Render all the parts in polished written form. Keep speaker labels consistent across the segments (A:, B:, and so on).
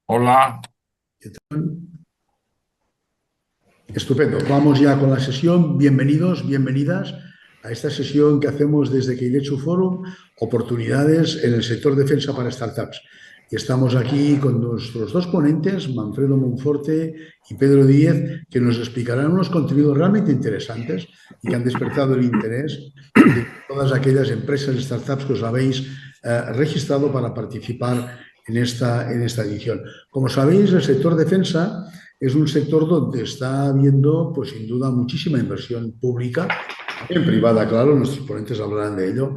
A: Hola,
B: Estupendo. Vamos ya con la sesión. Bienvenidos, bienvenidas a esta sesión que hacemos desde Keiretsu Forum, oportunidades en el sector defensa para startups. Y estamos aquí con nuestros dos ponentes, Manfredo Monforte y Pedro Díez, que nos explicarán unos contenidos realmente interesantes y que han despertado el interés de todas aquellas empresas, startups que os habéis registrado para participar en esta edición. Como sabéis, el sector defensa es un sector donde está habiendo, pues sin duda, muchísima inversión pública, también privada, claro, nuestros ponentes hablarán de ello,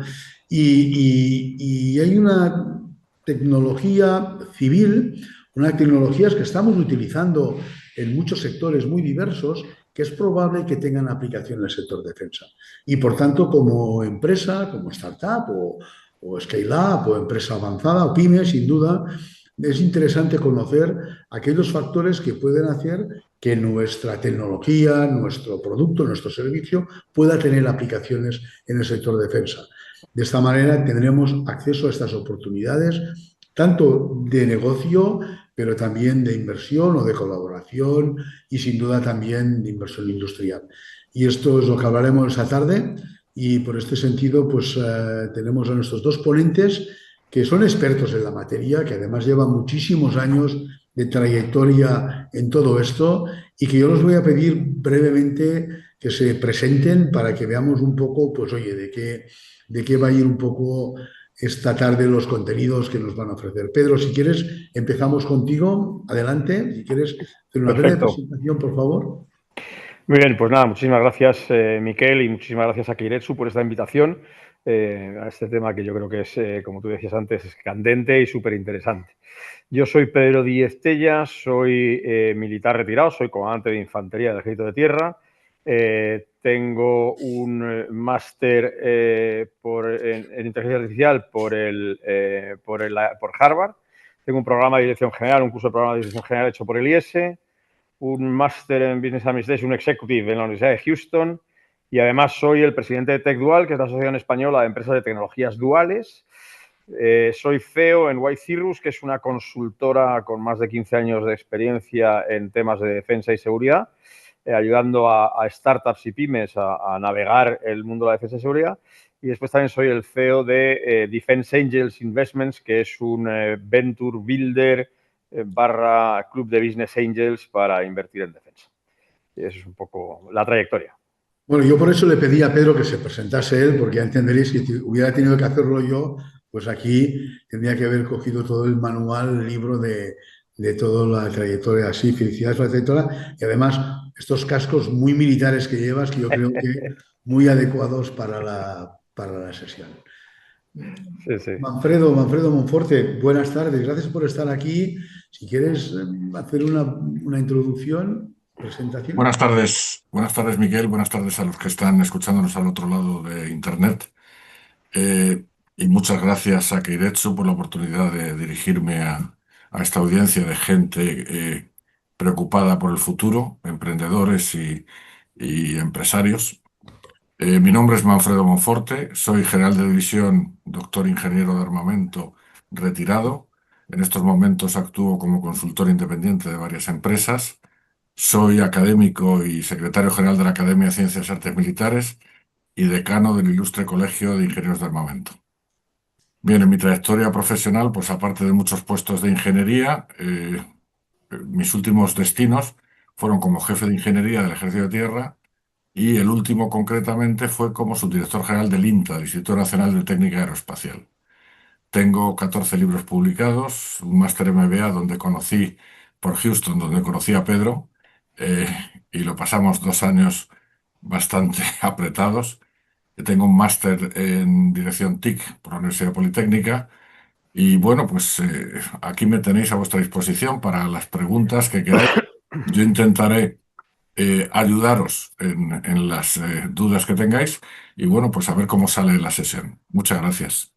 B: y hay una tecnología civil, unas tecnologías que estamos utilizando en muchos sectores muy diversos, que es probable que tengan aplicación en el sector defensa. Y por tanto, como empresa, como startup o scale-up o empresa avanzada o pyme, sin duda, es interesante conocer aquellos factores que pueden hacer que nuestra tecnología, nuestro producto, nuestro servicio pueda tener aplicaciones en el sector defensa. De esta manera tendremos acceso a estas oportunidades, tanto de negocio, pero también de inversión o de colaboración y sin duda también de inversión industrial. Y esto es lo que hablaremos esta tarde y por este sentido pues tenemos a nuestros dos ponentes que son expertos en la materia, que además llevan muchísimos años de trayectoria en todo esto y que yo les voy a pedir brevemente que se presenten para que veamos un poco, pues oye, de qué va a ir un poco esta tarde los contenidos que nos van a ofrecer. Pedro, si quieres, empezamos contigo. Adelante. Si quieres hacer una breve
C: Perfecto.
B: presentación, por favor.
C: Muy bien, pues nada, muchísimas gracias, Miquel, y muchísimas gracias a Keiretsu por esta invitación a este tema que yo creo que es, como tú decías antes, es candente y súper interesante. Yo soy Pedro Díez Tella, soy militar retirado, soy comandante de infantería del Ejército de Tierra. Tengo un máster en inteligencia artificial por Harvard. Tengo un programa de dirección general, un curso de programa de dirección general hecho por el IES. Un máster en Business Administration Executive en la Universidad de Houston y además soy el presidente de TechDual, que es la Asociación Española de Empresas de Tecnologías Duales. Soy CEO en White Cirrus, que es una consultora con más de 15 años de experiencia en temas de defensa y seguridad, ayudando a startups y pymes a navegar el mundo de la defensa y seguridad. Y después también soy el CEO de Defense Angels Investments, que es un venture builder barra Club de Business Angels para invertir en defensa. Y eso es un poco la trayectoria.
B: Bueno, yo por eso le pedí a Pedro que se presentase él, porque ya entenderéis que si hubiera tenido que hacerlo yo, pues aquí tendría que haber cogido todo el manual, el libro de toda la trayectoria. Así, felicidades por la trayectoria. Y además, estos cascos muy militares que llevas, que yo creo que muy adecuados para la sesión.
C: Sí, sí.
B: Manfredo Monforte, buenas tardes. Gracias por estar aquí. Si quieres hacer una introducción, presentación.
A: buenas tardes Miguel, buenas tardes a los que están escuchándonos al otro lado de Internet. Y muchas gracias a Keiretsu por la oportunidad de dirigirme a esta audiencia de gente preocupada por el futuro, emprendedores y empresarios. Mi nombre es Manfredo Monforte, soy general de división, doctor ingeniero de armamento retirado. En estos momentos actúo como consultor independiente de varias empresas. Soy académico y secretario general de la Academia de Ciencias y Artes Militares y decano del Ilustre Colegio de Ingenieros de Armamento. Bien, en mi trayectoria profesional, pues aparte de muchos puestos de ingeniería, mis últimos destinos fueron como jefe de ingeniería del Ejército de Tierra y el último concretamente fue como subdirector general del INTA, del Instituto Nacional de Técnica Aeroespacial. Tengo 14 libros publicados, un máster MBA por Houston, donde conocí a Pedro, eh, y lo pasamos 2 años bastante apretados. Tengo un máster en dirección TIC por la Universidad Politécnica y bueno, pues aquí me tenéis a vuestra disposición para las preguntas que queráis. Yo intentaré ayudaros en las dudas que tengáis y bueno, pues a ver cómo sale la sesión. Muchas gracias.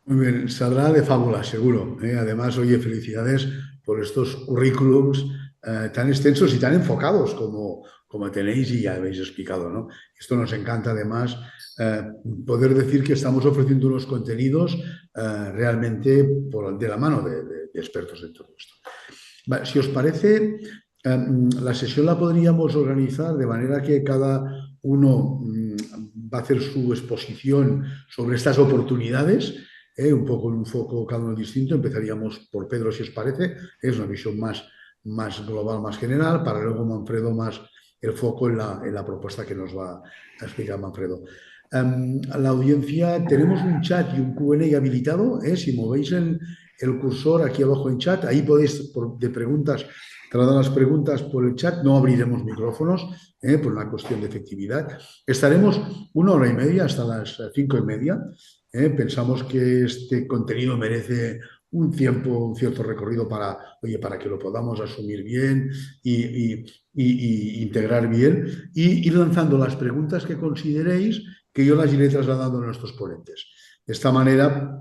B: Muy bien, saldrá de fábula, seguro. ¿Eh? Además, oye, felicidades por estos currículums tan extensos y tan enfocados como tenéis y ya habéis explicado, ¿no? Esto nos encanta, además, eh, poder decir que estamos ofreciendo unos contenidos realmente de la mano de expertos en todo esto. Vale, si os parece, la sesión la podríamos organizar de manera que cada uno va a hacer su exposición sobre estas oportunidades, un poco en un foco cada uno distinto. Empezaríamos por Pedro, si os parece. Es una visión más global, más general, para luego Manfredo más el foco en la propuesta que nos va a explicar Manfredo. A la audiencia tenemos un chat y un Q&A habilitado. Si movéis el cursor aquí abajo en chat, ahí podéis, de preguntas, trasladar las preguntas por el chat. No abriremos micrófonos por una cuestión de efectividad. Estaremos 1 hora y media hasta las 5:30. Pensamos que este contenido merece un tiempo, un cierto recorrido para que lo podamos asumir bien y integrar bien, y ir lanzando las preguntas que consideréis, que yo las iré trasladando a nuestros ponentes. De esta manera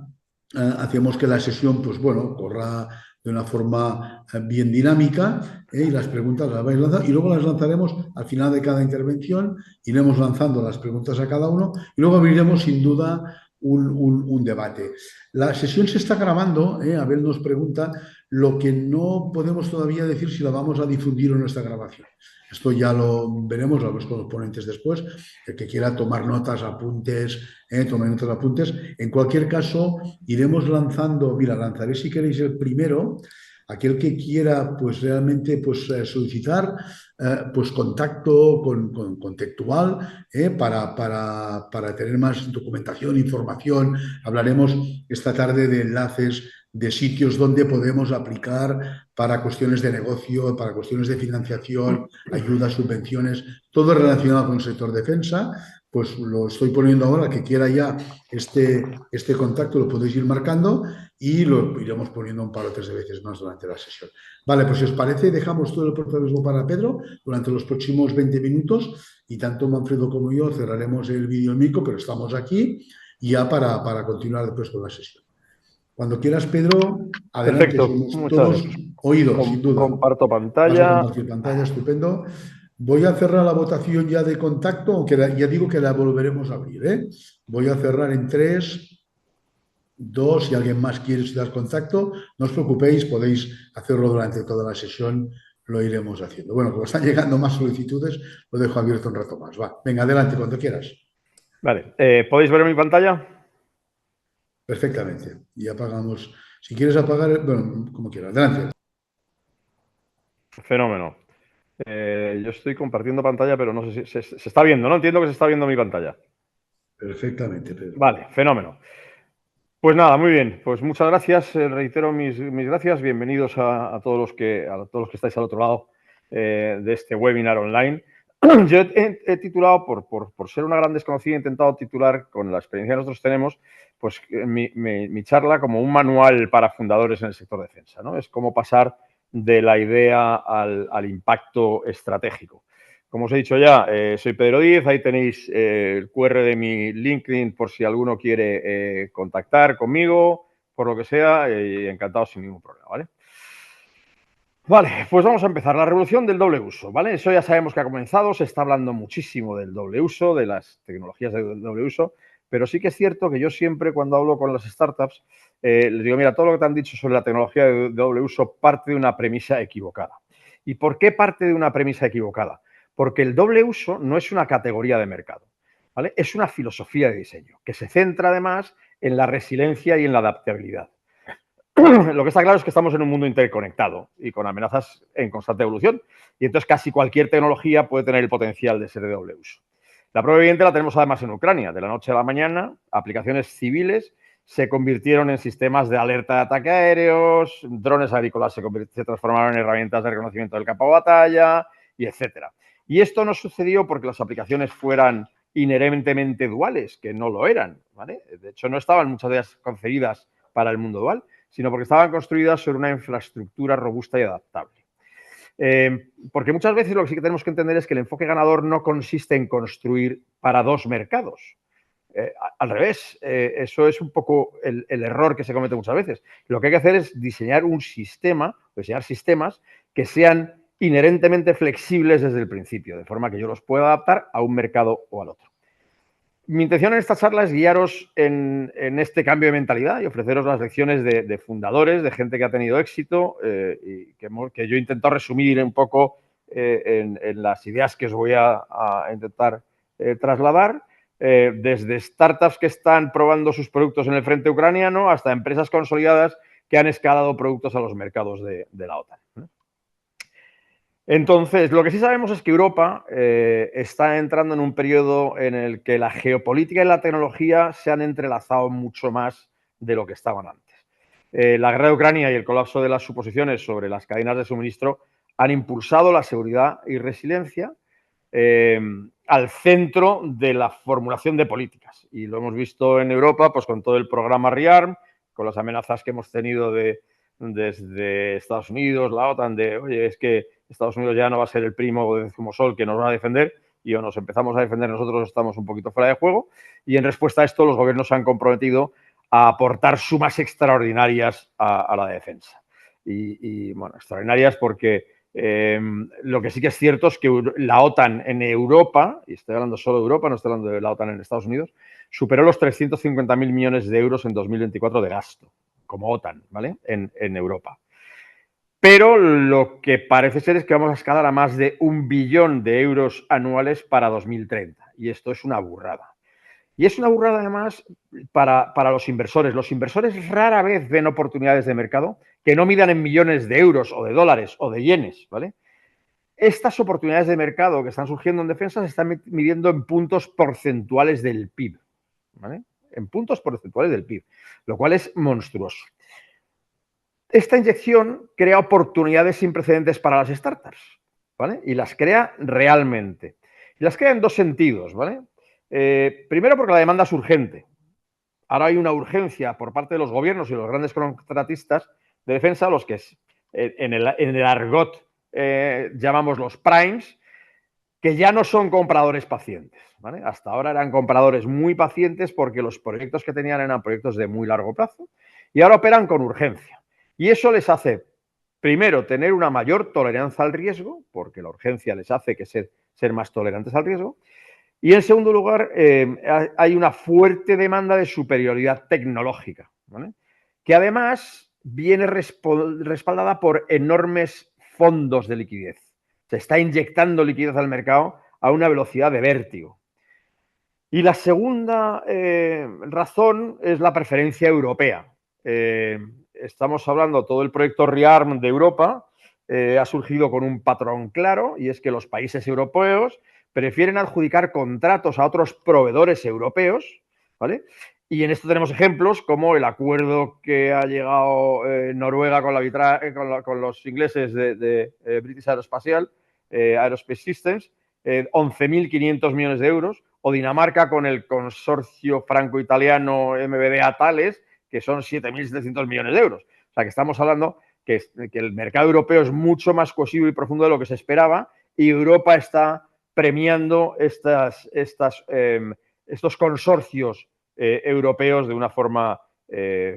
B: hacemos que la sesión, pues bueno, corra de una forma bien dinámica, y las preguntas las vais lanzando y luego las lanzaremos al final de cada intervención. Iremos lanzando las preguntas a cada uno y luego abriremos sin duda un debate. La sesión se está grabando, Abel nos pregunta, lo que no podemos todavía decir si la vamos a difundir o no esta grabación. Esto ya lo veremos, lo vemos con los ponentes después. El que quiera tomar notas, apuntes, tomar notas, apuntes. En cualquier caso, iremos lanzando, mira, lanzaré si queréis el primero. Aquel que quiera, pues realmente, pues solicitar pues contacto con Tectual para tener más documentación, información. Hablaremos esta tarde de enlaces, de sitios donde podemos aplicar para cuestiones de negocio, para cuestiones de financiación, ayudas, subvenciones, todo relacionado con el sector defensa. Pues lo estoy poniendo ahora. Que quiera ya este contacto lo podéis ir marcando y lo iremos poniendo un par o tres de veces más durante la sesión. Vale, pues si os parece, dejamos todo el protagonismo para Pedro durante los próximos 20 minutos, y tanto Manfredo como yo cerraremos el vídeo micro, pero estamos aquí ya para continuar después con la sesión. Cuando quieras, Pedro, adelante.
C: Perfecto.
B: Somos todos oídos, sin duda.
C: Comparto pantalla.
B: Vas a compartir pantalla, estupendo. Voy a cerrar la votación ya de contacto, aunque ya digo que la volveremos a abrir. Voy a cerrar en 3, 2, si alguien más quiere dar contacto, no os preocupéis, podéis hacerlo durante toda la sesión, lo iremos haciendo. Bueno, como están llegando más solicitudes, lo dejo abierto un rato más. Va, venga, adelante, cuando quieras.
C: Vale, ¿podéis ver mi pantalla?
B: Perfectamente. Y apagamos. Si quieres apagar, bueno, como quieras. Adelante.
C: Fenómeno. Yo estoy compartiendo pantalla, pero no sé si se está viendo, ¿no? Entiendo que se está viendo mi pantalla.
B: Perfectamente, Pedro.
C: Vale, fenómeno. Pues nada, muy bien. Pues muchas gracias. Reitero mis gracias. Bienvenidos a todos los que estáis al otro lado de este webinar online. Yo he titulado, por ser una gran desconocida, he intentado titular, con la experiencia que nosotros tenemos, pues mi charla como un manual para fundadores en el sector defensa, ¿no? Es cómo pasar de la idea al impacto estratégico. Como os he dicho ya, soy Pedro Díez. Ahí tenéis el QR de mi LinkedIn por si alguno quiere contactar conmigo, por lo que sea, y encantado sin ningún problema, ¿vale? Vale, pues vamos a empezar. La revolución del doble uso, ¿vale? Eso ya sabemos que ha comenzado. Se está hablando muchísimo del doble uso, de las tecnologías de doble uso, pero sí que es cierto que yo siempre, cuando hablo con las startups, les digo, mira, todo lo que te han dicho sobre la tecnología de doble uso parte de una premisa equivocada. ¿Y por qué parte de una premisa equivocada? Porque el doble uso no es una categoría de mercado, ¿vale? Es una filosofía de diseño que se centra además en la resiliencia y en la adaptabilidad. Lo que está claro es que estamos en un mundo interconectado y con amenazas en constante evolución, y entonces casi cualquier tecnología puede tener el potencial de ser de doble uso. La prueba evidente la tenemos además en Ucrania. De la noche a la mañana, aplicaciones civiles se convirtieron en sistemas de alerta de ataque aéreos, drones agrícolas se transformaron en herramientas de reconocimiento del campo de batalla, y etcétera. Y esto no sucedió porque las aplicaciones fueran inherentemente duales, que no lo eran, ¿vale? De hecho, no estaban muchas de ellas concebidas para el mundo dual, sino porque estaban construidas sobre una infraestructura robusta y adaptable. Porque muchas veces lo que sí que tenemos que entender es que el enfoque ganador no consiste en construir para dos mercados. Al revés, eso es un poco el error que se comete muchas veces. Lo que hay que hacer es diseñar un sistema, diseñar sistemas que sean inherentemente flexibles desde el principio, de forma que yo los pueda adaptar a un mercado o al otro. Mi intención en esta charla es guiaros en este cambio de mentalidad y ofreceros las lecciones de fundadores, de gente que ha tenido éxito y que yo intento resumir un poco en las ideas que os voy a intentar trasladar, desde startups que están probando sus productos en el frente ucraniano hasta empresas consolidadas que han escalado productos a los mercados de la OTAN. Entonces, lo que sí sabemos es que Europa está entrando en un periodo en el que la geopolítica y la tecnología se han entrelazado mucho más de lo que estaban antes. La guerra de Ucrania y el colapso de las suposiciones sobre las cadenas de suministro han impulsado la seguridad y resiliencia al centro de la formulación de políticas. Y lo hemos visto en Europa, pues con todo el programa REARM, con las amenazas que hemos tenido desde Estados Unidos, la OTAN, de, oye, es que Estados Unidos ya no va a ser el primo de Zumosol que nos va a defender y o nos empezamos a defender nosotros, estamos un poquito fuera de juego. Y en respuesta a esto, los gobiernos se han comprometido a aportar sumas extraordinarias a la defensa. Y bueno, extraordinarias porque lo que sí que es cierto es que la OTAN en Europa, y estoy hablando solo de Europa, no estoy hablando de la OTAN en Estados Unidos, superó los 350.000 millones de euros en 2024 de gasto, como OTAN, ¿vale? En Europa. Pero lo que parece ser es que vamos a escalar a más de 1 billón de euros anuales para 2030. Y esto es una burrada. Y es una burrada además para los inversores. Los inversores rara vez ven oportunidades de mercado que no midan en millones de euros o de dólares o de yenes, ¿vale? Estas oportunidades de mercado que están surgiendo en defensa se están midiendo en puntos porcentuales del PIB, ¿vale? En puntos porcentuales del PIB, lo cual es monstruoso. Esta inyección crea oportunidades sin precedentes para las startups, ¿vale? Y las crea realmente. Y las crea en dos sentidos, ¿vale? Primero porque la demanda es urgente. Ahora hay una urgencia por parte de los gobiernos y los grandes contratistas de defensa, los que en el argot llamamos los primes, que ya no son compradores pacientes, ¿vale? Hasta ahora eran compradores muy pacientes porque los proyectos que tenían eran proyectos de muy largo plazo y ahora operan con urgencia. Y eso les hace, primero, tener una mayor tolerancia al riesgo, porque la urgencia les hace que ser más tolerantes al riesgo. Y en segundo lugar, hay una fuerte demanda de superioridad tecnológica, ¿vale? Que además viene respaldada por enormes fondos de liquidez. Se está inyectando liquidez al mercado a una velocidad de vértigo. Y la segunda razón es la preferencia europea. Estamos hablando, todo el proyecto REARM de Europa ha surgido con un patrón claro, y es que los países europeos prefieren adjudicar contratos a otros proveedores europeos, ¿vale? Y en esto tenemos ejemplos como el acuerdo que ha llegado Noruega con los ingleses de British Aerospace Systems, 11.500 millones de euros, o Dinamarca con el consorcio franco-italiano MBDA Thales, que son 7.700 millones de euros. O sea, que estamos hablando que el mercado europeo es mucho más cohesivo y profundo de lo que se esperaba y Europa está premiando estos consorcios europeos de una forma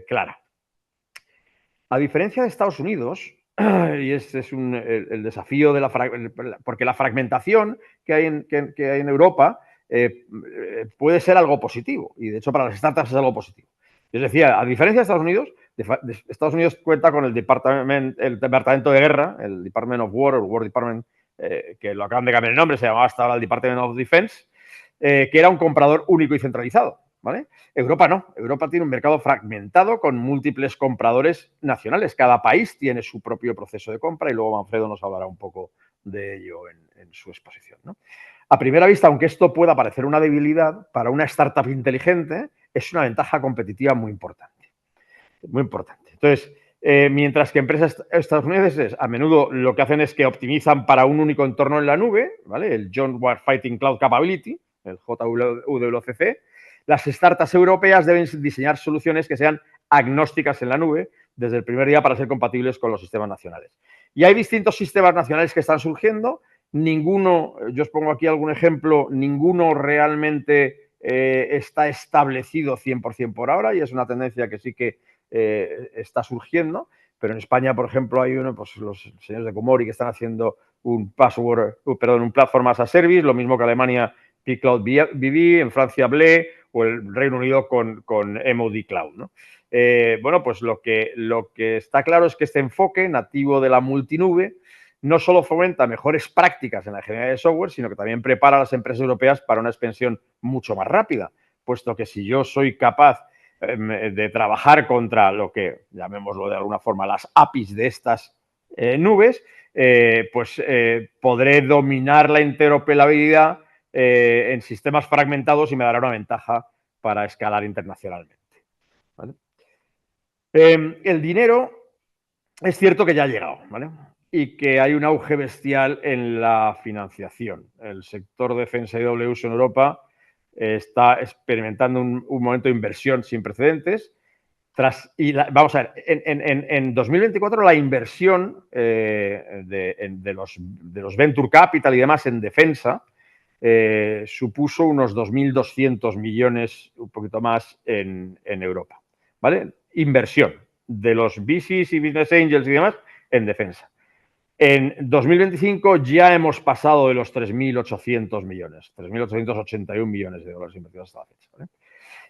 C: clara. A diferencia de Estados Unidos, y este es el desafío porque la fragmentación que hay en Europa puede ser algo positivo, y de hecho para las startups es algo positivo. Yo os decía, a diferencia de Estados Unidos cuenta con el Departamento de Guerra, el Department of War, o el War Department, que lo acaban de cambiar el nombre, se llamaba hasta ahora el Department of Defense, que era un comprador único y centralizado, ¿vale? Europa no. Europa tiene un mercado fragmentado con múltiples compradores nacionales. Cada país tiene su propio proceso de compra y luego Manfredo nos hablará un poco de ello en su exposición, ¿no? A primera vista, aunque esto pueda parecer una debilidad, para una startup inteligente es una ventaja competitiva muy importante. Muy importante. Entonces, mientras que empresas estadounidenses a menudo lo que hacen es que optimizan para un único entorno en la nube, ¿vale? El Joint Warfighting Cloud Capability, el JWCC, las startups europeas deben diseñar soluciones que sean agnósticas en la nube desde el primer día para ser compatibles con los sistemas nacionales. Y hay distintos sistemas nacionales que están surgiendo. Ninguno, yo os pongo aquí algún ejemplo, ninguno realmente está establecido 100% por ahora y es una tendencia que sí que está surgiendo, pero en España, por ejemplo, hay pues los señores de Comori que están haciendo un Platform as a Service, lo mismo que Alemania P-Cloud BV, en Francia Blé o el Reino Unido con MOD Cloud, ¿no? Bueno, pues lo que está claro es que este enfoque nativo de la multinube no solo fomenta mejores prácticas en la ingeniería de software, sino que también prepara a las empresas europeas para una expansión mucho más rápida, puesto que si yo soy capaz de trabajar contra lo que, llamémoslo de alguna forma, las APIs de estas nubes, pues podré dominar la interoperabilidad en sistemas fragmentados y me dará una ventaja para escalar internacionalmente, ¿vale? El dinero es cierto que ya ha llegado, ¿vale? Y que hay un auge bestial en la financiación. El sector defensa y doble uso en Europa está experimentando un momento de inversión sin precedentes. Vamos a ver, en 2024 la inversión de los Venture Capital y demás en defensa supuso unos 2.200 millones, un poquito más, en Europa, ¿vale? Inversión de los VCs y Business Angels y demás en defensa. En 2025 ya hemos pasado de los 3.800 millones, 3.881 millones de dólares invertidos hasta la fecha, ¿vale?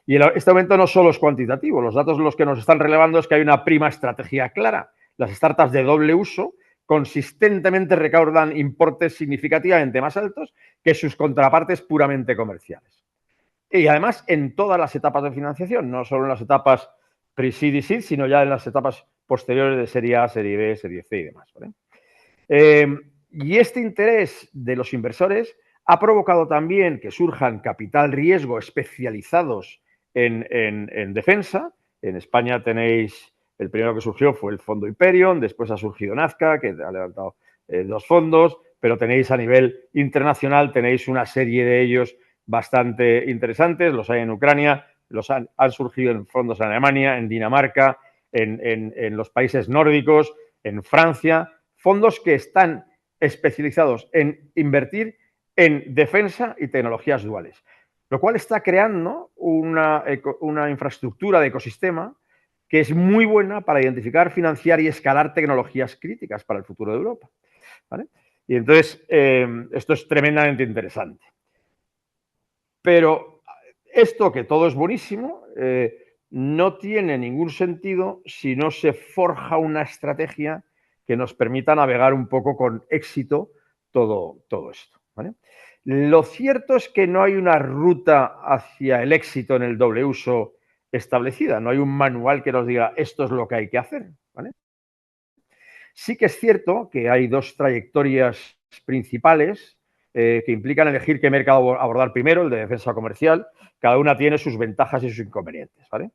C: Y este aumento no solo es cuantitativo, los datos los que nos están relevando es que hay una prima estrategia clara. Las startups de doble uso consistentemente recaudan importes significativamente más altos que sus contrapartes puramente comerciales. Y además en todas las etapas de financiación, no solo en las etapas pre-seed y seed, sino ya en las etapas posteriores de serie A, serie B, serie C y demás, ¿vale? Y este interés de los inversores ha provocado también que surjan capital riesgo especializados en defensa. En España tenéis, el primero que surgió fue el fondo Hyperion, después ha surgido Nazca, que ha levantado 2 fondos, pero tenéis a nivel internacional, tenéis una serie de ellos bastante interesantes, los hay en Ucrania, han surgido en fondos en Alemania, en Dinamarca, en los países nórdicos, en Francia, fondos que están especializados en invertir en defensa y tecnologías duales, lo cual está creando una infraestructura de ecosistema que es muy buena para identificar, financiar y escalar tecnologías críticas para el futuro de Europa, ¿vale? Y entonces, esto es tremendamente interesante. Pero esto, que todo es buenísimo, no tiene ningún sentido si no se forja una estrategia que nos permita navegar un poco con éxito todo esto, ¿vale? Lo cierto es que no hay una ruta hacia el éxito en el doble uso establecida, no hay un manual que nos diga esto es lo que hay que hacer, ¿vale? Sí que es cierto que hay 2 trayectorias principales que implican elegir qué mercado abordar primero, el de defensa comercial. Cada una tiene sus ventajas y sus inconvenientes, ¿vale?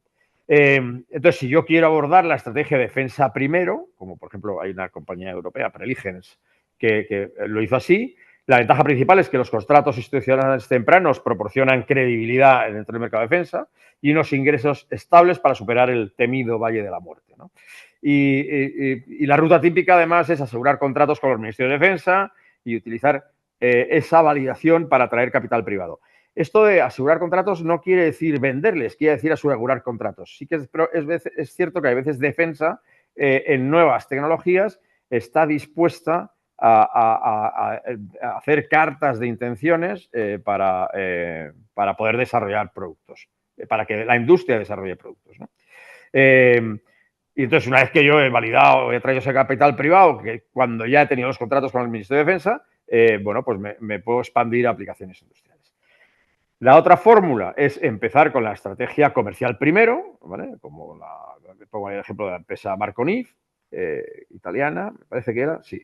C: Entonces, si yo quiero abordar la estrategia de defensa primero, como por ejemplo hay una compañía europea, Preligens, que lo hizo así, la ventaja principal es que los contratos institucionales tempranos proporcionan credibilidad dentro del mercado de defensa y unos ingresos estables para superar el temido Valle de la Muerte, ¿no? Y la ruta típica, además, es asegurar contratos con los ministerios de defensa y utilizar esa validación para atraer capital privado. Esto de asegurar contratos no quiere decir venderles, quiere decir asegurar contratos. Sí que es cierto que a veces defensa en nuevas tecnologías está dispuesta a hacer cartas de intenciones para poder desarrollar productos, para que la industria desarrolle productos, ¿no? Y entonces, una vez que yo he validado, he traído ese capital privado, que cuando ya he tenido los contratos con el Ministerio de Defensa, bueno, pues me puedo expandir a aplicaciones industriales. La otra fórmula es empezar con la estrategia comercial primero, ¿vale? Como pongo ahí el ejemplo de la empresa Marconiv, italiana, me parece que era, sí,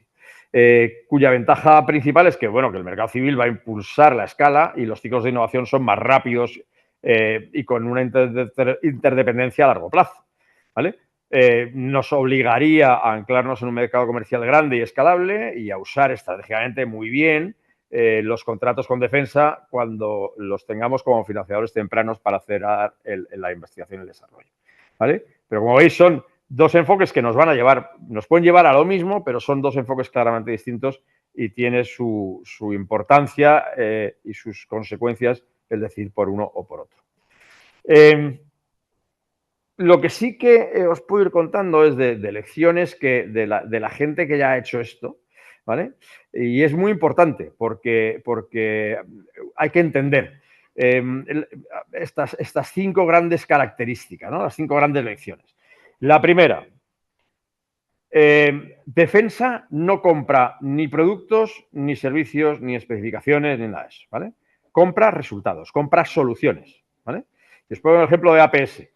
C: cuya ventaja principal es que, bueno, que el mercado civil va a impulsar la escala y los ciclos de innovación son más rápidos y con una interdependencia a largo plazo, ¿vale? Nos obligaría a anclarnos en un mercado comercial grande y escalable y a usar estratégicamente muy bien los contratos con defensa cuando los tengamos como financiadores tempranos para acelerar la investigación y el desarrollo, ¿vale? Pero como veis, son 2 enfoques que nos pueden llevar a lo mismo, pero son 2 enfoques claramente distintos y tiene su importancia y sus consecuencias el decidir por uno o por otro. Lo que sí que os puedo ir contando es de lecciones de la gente que ya ha hecho esto, ¿vale? Y es muy importante porque hay que entender estas 5 grandes características, ¿no? Las 5 grandes lecciones. La primera, Defensa no compra ni productos, ni servicios, ni especificaciones, ni nada de eso, ¿vale? Compra resultados, compra soluciones, ¿vale? Después, un ejemplo de APS.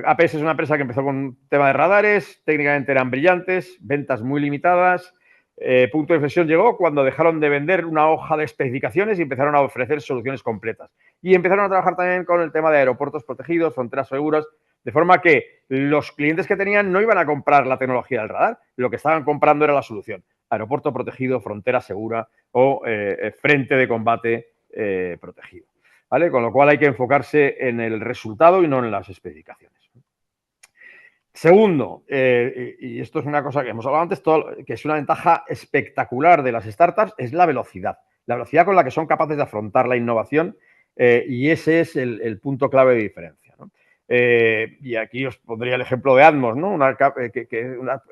C: APS es una empresa que empezó con un tema de radares, técnicamente eran brillantes, ventas muy limitadas. Punto de inflexión llegó cuando dejaron de vender una hoja de especificaciones y empezaron a ofrecer soluciones completas. Y empezaron a trabajar también con el tema de aeropuertos protegidos, fronteras seguras, de forma que los clientes que tenían no iban a comprar la tecnología del radar, lo que estaban comprando era la solución. Aeropuerto protegido, frontera segura o frente de combate protegido. ¿Vale? Con lo cual hay que enfocarse en el resultado y no en las especificaciones. Segundo, y esto es una cosa que hemos hablado antes, que es una ventaja espectacular de las startups, es la velocidad. La velocidad con la que son capaces de afrontar la innovación y ese es el punto clave de diferencia, ¿no? Y aquí os pondría el ejemplo de Atmos, ¿no?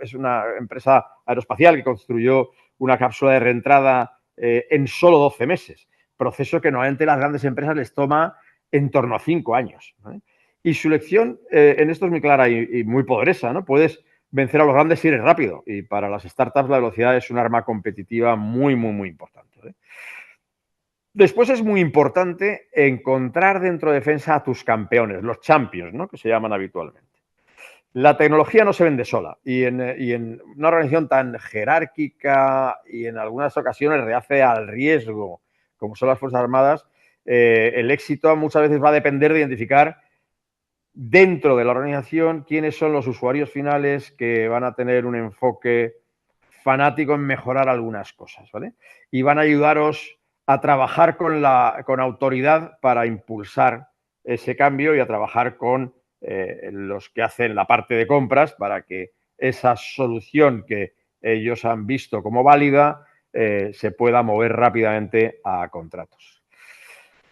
C: Es una empresa aeroespacial que construyó una cápsula de reentrada en solo 12 meses, proceso que normalmente a las grandes empresas les toma en torno a 5 años, ¿vale? Y su lección en esto es muy clara y muy poderosa, ¿no? Puedes vencer a los grandes si eres rápido. Y para las startups la velocidad es un arma competitiva muy, muy, muy importante, ¿eh? Después es muy importante encontrar dentro de defensa a tus campeones, los champions, ¿no? Que se llaman habitualmente. La tecnología no se vende sola y en una organización tan jerárquica y en algunas ocasiones rehace al riesgo, como son las Fuerzas Armadas, el éxito muchas veces va a depender de identificar dentro de la organización quiénes son los usuarios finales que van a tener un enfoque fanático en mejorar algunas cosas, ¿vale? Y van a ayudaros a trabajar con autoridad para impulsar ese cambio y a trabajar con los que hacen la parte de compras para que esa solución que ellos han visto como válida se pueda mover rápidamente a contratos.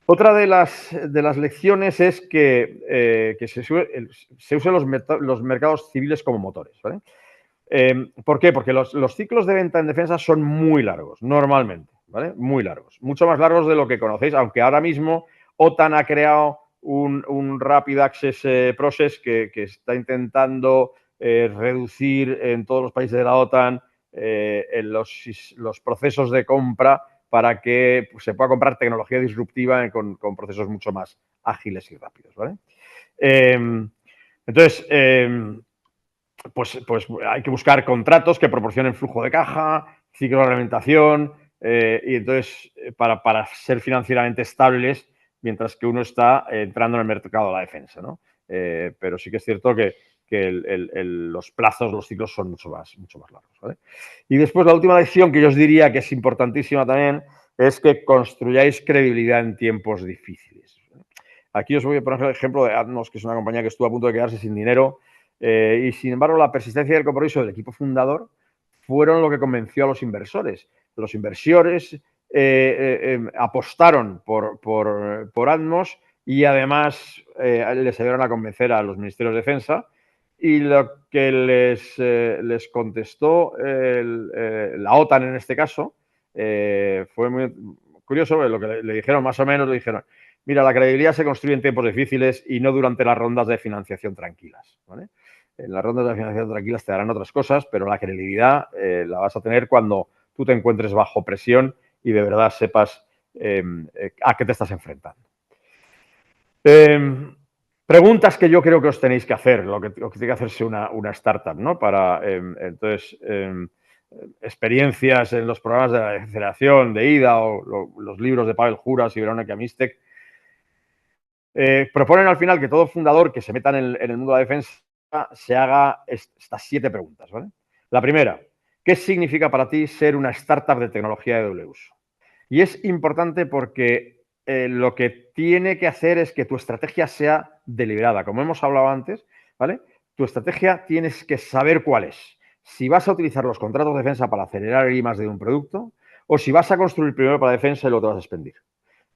C: Otra de las lecciones es que se usen los mercados civiles como motores, ¿vale? ¿Por qué? Porque los ciclos de venta en defensa son muy largos, normalmente, ¿vale? Muy largos, mucho más largos de lo que conocéis, aunque ahora mismo OTAN ha creado un Rapid Access Process que está intentando reducir en todos los países de la OTAN en los procesos de compra para que se pueda comprar tecnología disruptiva con procesos mucho más ágiles y rápidos, ¿vale? Entonces, pues hay que buscar contratos que proporcionen flujo de caja, ciclo de reglamentación, y entonces para ser financieramente estables mientras que uno está entrando en el mercado de la defensa, ¿no? Pero sí que es cierto que los plazos, los ciclos son mucho más largos, ¿vale? Y después la última lección que yo os diría que es importantísima también es que construyáis credibilidad en tiempos difíciles. Aquí os voy a poner el ejemplo de Atmos, que es una compañía que estuvo a punto de quedarse sin dinero y, sin embargo, la persistencia y el compromiso del equipo fundador fueron lo que convenció a los inversores. Los inversores apostaron por Atmos y, además, les ayudaron a convencer a los ministerios de defensa. Y lo que les contestó la OTAN en este caso fue muy curioso. Lo que le dijeron, más o menos, le dijeron: mira, la credibilidad se construye en tiempos difíciles y no durante las rondas de financiación tranquilas, ¿vale? En las rondas de financiación tranquilas te darán otras cosas, pero la credibilidad la vas a tener cuando tú te encuentres bajo presión y de verdad sepas a qué te estás enfrentando. Preguntas que yo creo que os tenéis que hacer, lo que tiene que hacerse una startup, ¿no? Para, entonces, experiencias en los programas de la aceleración de IDA o los libros de Pavel Juras y Verónica Mistek proponen al final que todo fundador que se meta en el mundo de la defensa se haga estas 7 preguntas, ¿vale? La primera: ¿qué significa para ti ser una startup de tecnología de doble uso? Y es importante porque lo que tiene que hacer es que tu estrategia sea deliberada. Como hemos hablado antes, ¿vale? Tu estrategia tienes que saber cuál es. Si vas a utilizar los contratos de defensa para acelerar el I+D de un producto o si vas a construir primero para defensa y luego te vas a expandir,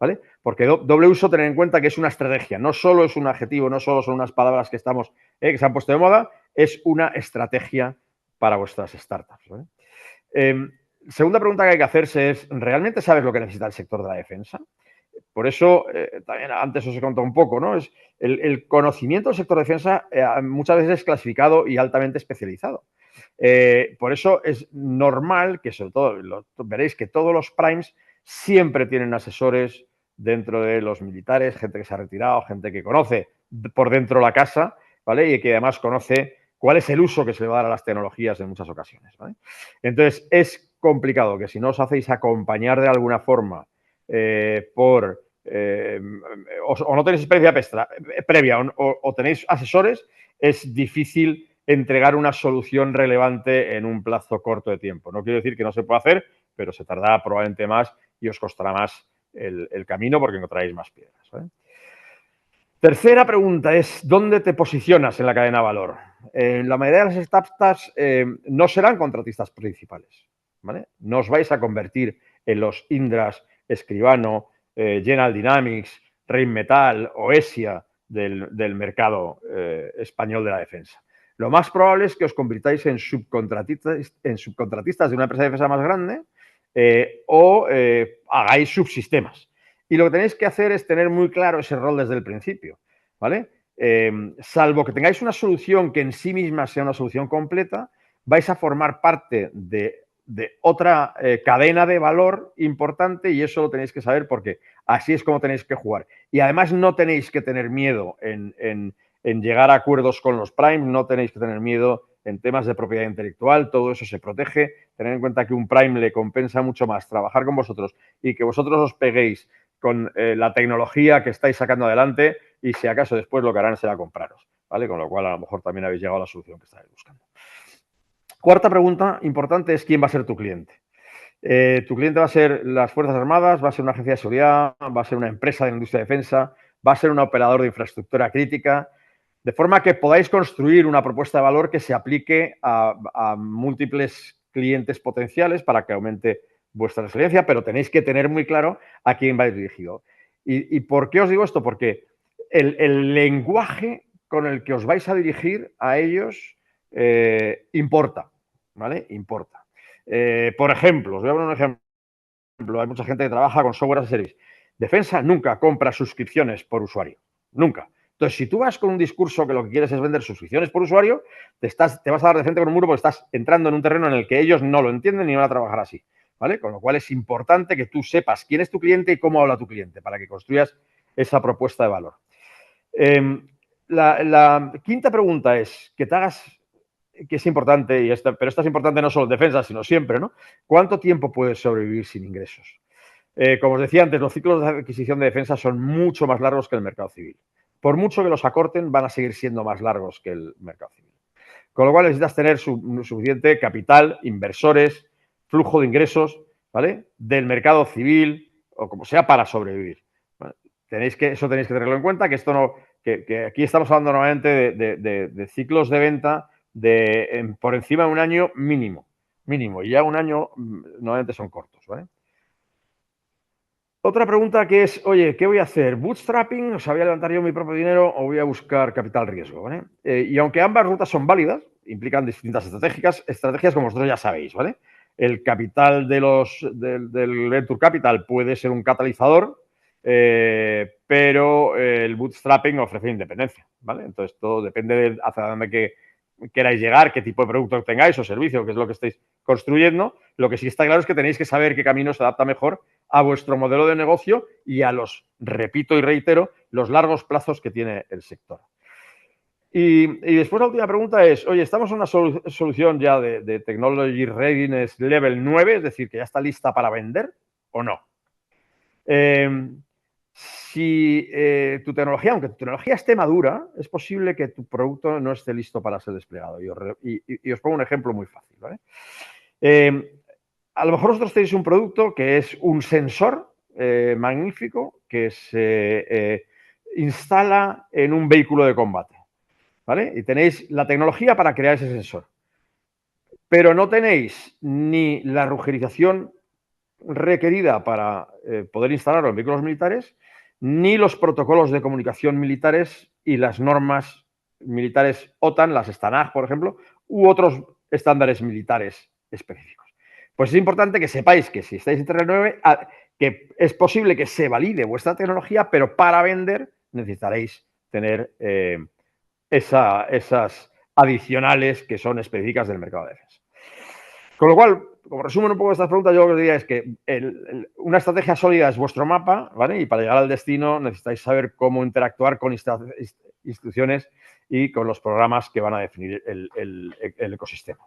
C: ¿vale? Porque doble uso, tener en cuenta que es una estrategia, no solo es un adjetivo, no solo son unas palabras que se han puesto de moda, es una estrategia para vuestras startups, ¿vale? segunda pregunta que hay que hacerse es, ¿realmente sabes lo que necesita el sector de la defensa? Por eso, también antes os he contado un poco, ¿no? Es el conocimiento del sector de defensa muchas veces es clasificado y altamente especializado. Por eso es normal que, sobre todo, veréis que todos los primes siempre tienen asesores dentro de los militares, gente que se ha retirado, gente que conoce por dentro la casa, ¿vale? Y que además conoce cuál es el uso que se le va a dar a las tecnologías en muchas ocasiones, ¿vale? Entonces, es complicado que si no os hacéis acompañar de alguna forma o no tenéis experiencia previa o tenéis asesores, es difícil entregar una solución relevante en un plazo corto de tiempo. No quiero decir que no se pueda hacer, pero se tardará probablemente más y os costará más el camino porque encontraréis más piedras, ¿vale? Tercera pregunta es, ¿dónde te posicionas en la cadena de valor? La mayoría de las startups no serán contratistas principales, ¿vale? No os vais a convertir en los Indras, Escribano, General Dynamics, Rheinmetall o ESIA del mercado español de la defensa. Lo más probable es que os convirtáis en subcontratistas de una empresa de defensa más grande o hagáis subsistemas. Y lo que tenéis que hacer es tener muy claro ese rol desde el principio, ¿vale? Salvo que tengáis una solución que en sí misma sea una solución completa, vais a formar parte de otra cadena de valor importante y eso lo tenéis que saber porque así es como tenéis que jugar. Y además no tenéis que tener miedo en llegar a acuerdos con los primes, no tenéis que tener miedo en temas de propiedad intelectual, todo eso se protege. Tened en cuenta que un prime le compensa mucho más trabajar con vosotros y que vosotros os peguéis con la tecnología que estáis sacando adelante y si acaso después lo que harán será compraros, ¿vale? Con lo cual a lo mejor también habéis llegado a la solución que estáis buscando. Cuarta pregunta importante es quién va a ser tu cliente. Tu cliente va a ser las Fuerzas Armadas, va a ser una agencia de seguridad, va a ser una empresa de la industria de defensa, va a ser un operador de infraestructura crítica, de forma que podáis construir una propuesta de valor que se aplique a múltiples clientes potenciales para que aumente vuestra resiliencia, pero tenéis que tener muy claro a quién vais dirigido. ¿Y por qué os digo esto? Porque el lenguaje con el que os vais a dirigir a ellos importa, ¿vale? Importa. Por ejemplo, os voy a poner un ejemplo. Hay mucha gente que trabaja con software as a service. Defensa nunca compra suscripciones por usuario. Nunca. Entonces, si tú vas con un discurso que lo que quieres es vender suscripciones por usuario, te vas a dar de frente con un muro porque estás entrando en un terreno en el que ellos no lo entienden ni van a trabajar así, ¿vale? Con lo cual es importante que tú sepas quién es tu cliente y cómo habla tu cliente para que construyas esa propuesta de valor. La quinta pregunta es que te hagas, que es importante, pero esta es importante no solo en defensa, sino siempre, ¿no? ¿Cuánto tiempo puedes sobrevivir sin ingresos? Como os decía antes, los ciclos de adquisición de defensa son mucho más largos que el mercado civil. Por mucho que los acorten, van a seguir siendo más largos que el mercado civil. Con lo cual necesitas tener suficiente capital, inversores, flujo de ingresos, ¿vale? Del mercado civil o como sea para sobrevivir. ¿Vale? Eso tenéis que tenerlo en cuenta, que esto no, que aquí estamos hablando normalmente de ciclos de venta por encima de un año mínimo, y ya un año normalmente son cortos, ¿vale? Otra pregunta que es, oye, ¿qué voy a hacer? ¿Bootstrapping? O sea, ¿voy a levantar yo mi propio dinero o voy a buscar capital riesgo? ¿Vale? Y aunque ambas rutas son válidas, implican distintas estrategias como vosotros ya sabéis, ¿vale? El capital del Venture Capital puede ser un catalizador, pero el bootstrapping ofrece independencia, ¿vale? Entonces, todo depende de hacia dónde queráis llegar, qué tipo de producto tengáis o servicio, que es lo que estáis construyendo. Lo que sí está claro es que tenéis que saber qué camino se adapta mejor a vuestro modelo de negocio y a repito y reitero, los largos plazos que tiene el sector. Y después la última pregunta es, oye, ¿estamos en una solución ya de Technology Readiness Level 9, es decir, que ya está lista para vender o no? Si tu tecnología, aunque tu tecnología esté madura, es posible que tu producto no esté listo para ser desplegado. Y os pongo un ejemplo muy fácil, ¿vale? A lo mejor vosotros tenéis un producto que es un sensor magnífico que se instala en un vehículo de combate, ¿vale? Y tenéis la tecnología para crear ese sensor. Pero no tenéis ni la rugerización requerida para poder instalarlo en vehículos militares, ni los protocolos de comunicación militares y las normas militares OTAN, las STANAG, por ejemplo, u otros estándares militares específicos. Pues es importante que sepáis que si estáis en Terreno 9, que es posible que se valide vuestra tecnología, pero para vender necesitaréis tener esas adicionales que son específicas del mercado de defensa. Con lo cual, como resumen un poco estas preguntas, yo lo que os diría es que una estrategia sólida es vuestro mapa, ¿vale? Y para llegar al destino necesitáis saber cómo interactuar con instituciones y con los programas que van a definir el ecosistema.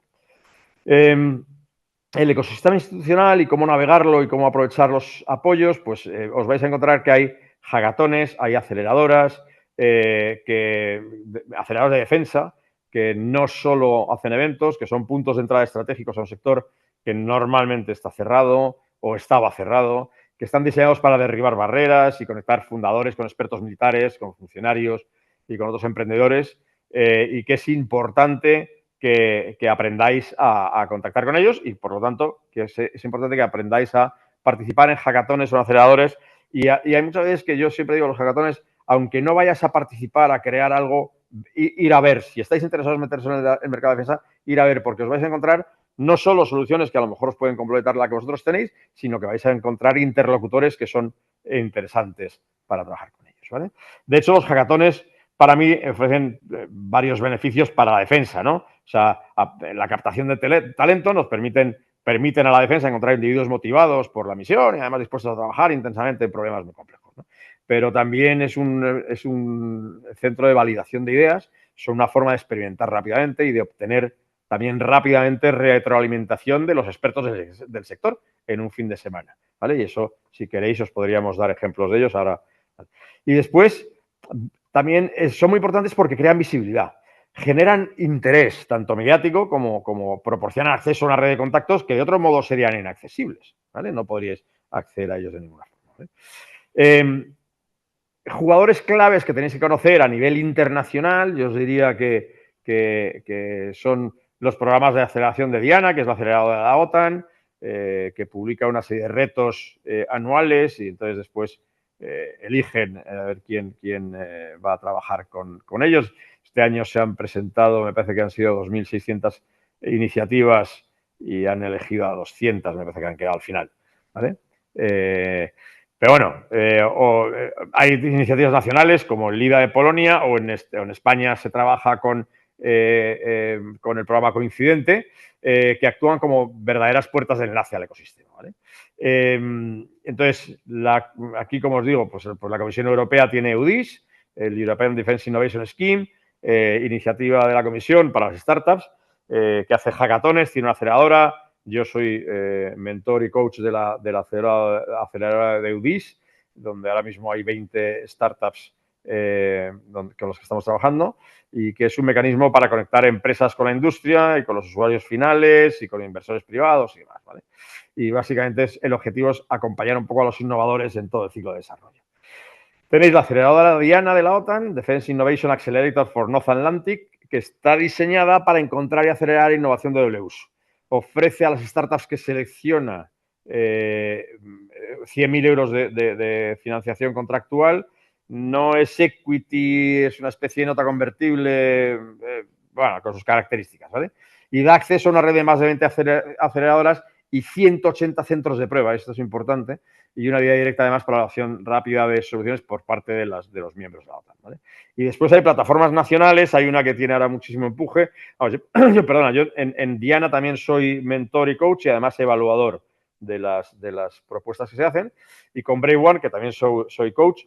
C: El ecosistema institucional y cómo navegarlo y cómo aprovechar los apoyos, pues os vais a encontrar que hay hackatones, hay aceleradoras, aceleradoras de defensa, que no solo hacen eventos, que son puntos de entrada estratégicos a un sector que normalmente está cerrado o estaba cerrado, que están diseñados para derribar barreras y conectar fundadores con expertos militares, con funcionarios y con otros emprendedores, y que es importante que aprendáis a contactar con ellos y, por lo tanto, que es importante que aprendáis a participar en hackatones o en aceleradores. Y hay muchas veces que yo siempre digo, los hackatones, aunque no vayas a participar, a crear algo, ir a ver. Si estáis interesados en meterse en el mercado de defensa, ir a ver, porque os vais a encontrar no solo soluciones que a lo mejor os pueden complementar la que vosotros tenéis, sino que vais a encontrar interlocutores que son interesantes para trabajar con ellos, ¿vale? De hecho, los hackatones para mí ofrecen varios beneficios para la defensa, ¿no? O sea, la captación de talento nos permiten a la defensa encontrar individuos motivados por la misión y además dispuestos a trabajar intensamente en problemas muy complejos, ¿no? Pero también es un centro de validación de ideas, son una forma de experimentar rápidamente y de obtener también rápidamente retroalimentación de los expertos del sector en un fin de semana, ¿vale? Y eso, si queréis, os podríamos dar ejemplos de ellos ahora. Y después, también son muy importantes porque crean visibilidad, generan interés, tanto mediático como proporcionan acceso a una red de contactos que de otro modo serían inaccesibles, ¿vale? No podríais acceder a ellos de ninguna forma, ¿vale? Jugadores claves que tenéis que conocer a nivel internacional, yo os diría que son los programas de aceleración de Diana, que es la aceleradora de la OTAN, que publica una serie de retos anuales y entonces después eligen a ver quién va a trabajar con ellos. Este año se han presentado, me parece que han sido 2.600 iniciativas y han elegido a 200, me parece que han quedado al final, ¿vale? Pero bueno, hay iniciativas nacionales como el LIDA de Polonia o en España se trabaja con el programa Coincidente, que actúan como verdaderas puertas de enlace al ecosistema, ¿vale? Entonces, aquí, como os digo, pues la Comisión Europea tiene EUDIS, el European Defence Innovation Scheme, iniciativa de la Comisión para las startups, que hace hackatones, tiene una aceleradora. Yo soy mentor y coach de la aceleradora de EUDIS, donde ahora mismo hay 20 startups con los que estamos trabajando y que es un mecanismo para conectar empresas con la industria y con los usuarios finales y con inversores privados y demás, ¿vale? Y básicamente el objetivo es acompañar un poco a los innovadores en todo el ciclo de desarrollo. Tenéis la aceleradora Diana de la OTAN, Defense Innovation Accelerator for North Atlantic, que está diseñada para encontrar y acelerar innovación de doble uso. Ofrece a las startups que selecciona 100.000 euros de financiación contractual. No es equity, es una especie de nota convertible, bueno, con sus características, ¿vale? Y da acceso a una red de más de 20 aceleradoras y 180 centros de prueba, esto es importante, y una vía directa además para la adopción rápida de soluciones por parte de los miembros de la OTAN, ¿vale? Y después hay plataformas nacionales, hay una que tiene ahora muchísimo empuje. Vamos, yo en Diana también soy mentor y coach y además evaluador de las propuestas que se hacen. Y con Brave One, que también soy coach,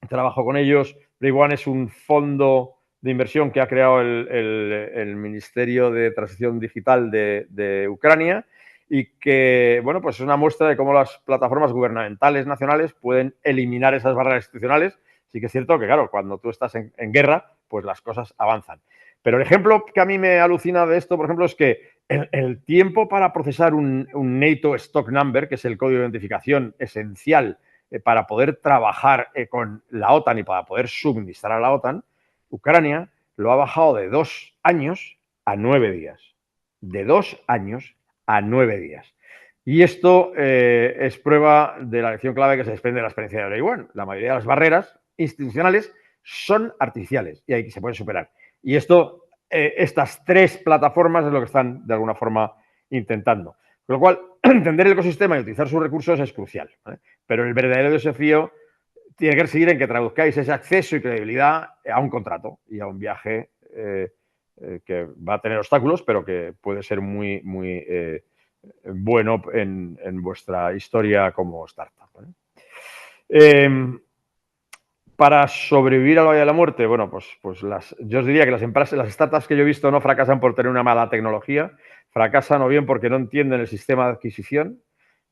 C: trabajo con ellos. Brave One es un fondo de inversión que ha creado el Ministerio de Transición Digital de Ucrania y que, bueno, pues es una muestra de cómo las plataformas gubernamentales nacionales pueden eliminar esas barreras institucionales. Sí que es cierto que, claro, cuando tú estás en guerra, pues las cosas avanzan. Pero el ejemplo que a mí me alucina de esto, por ejemplo, es que el tiempo para procesar un NATO Stock Number, que es el código de identificación esencial para poder trabajar con la OTAN y para poder suministrar a la OTAN, Ucrania lo ha bajado de 2 años a 9 días. De 2 años a 9 días. Y esto es prueba de la lección clave que se desprende de la experiencia de Brave One. La mayoría de las barreras institucionales son artificiales y se pueden superar. Y estas 3 plataformas es lo que están de alguna forma intentando. Con lo cual, entender el ecosistema y utilizar sus recursos es crucial, ¿vale? Pero el verdadero desafío tiene que seguir en que traduzcáis ese acceso y credibilidad a un contrato y a un viaje que va a tener obstáculos, pero que puede ser muy, muy bueno en vuestra historia como startup, ¿vale? Para sobrevivir al Valle de la Muerte, bueno, pues yo os diría que las startups que yo he visto no fracasan por tener una mala tecnología, fracasan o bien porque no entienden el sistema de adquisición,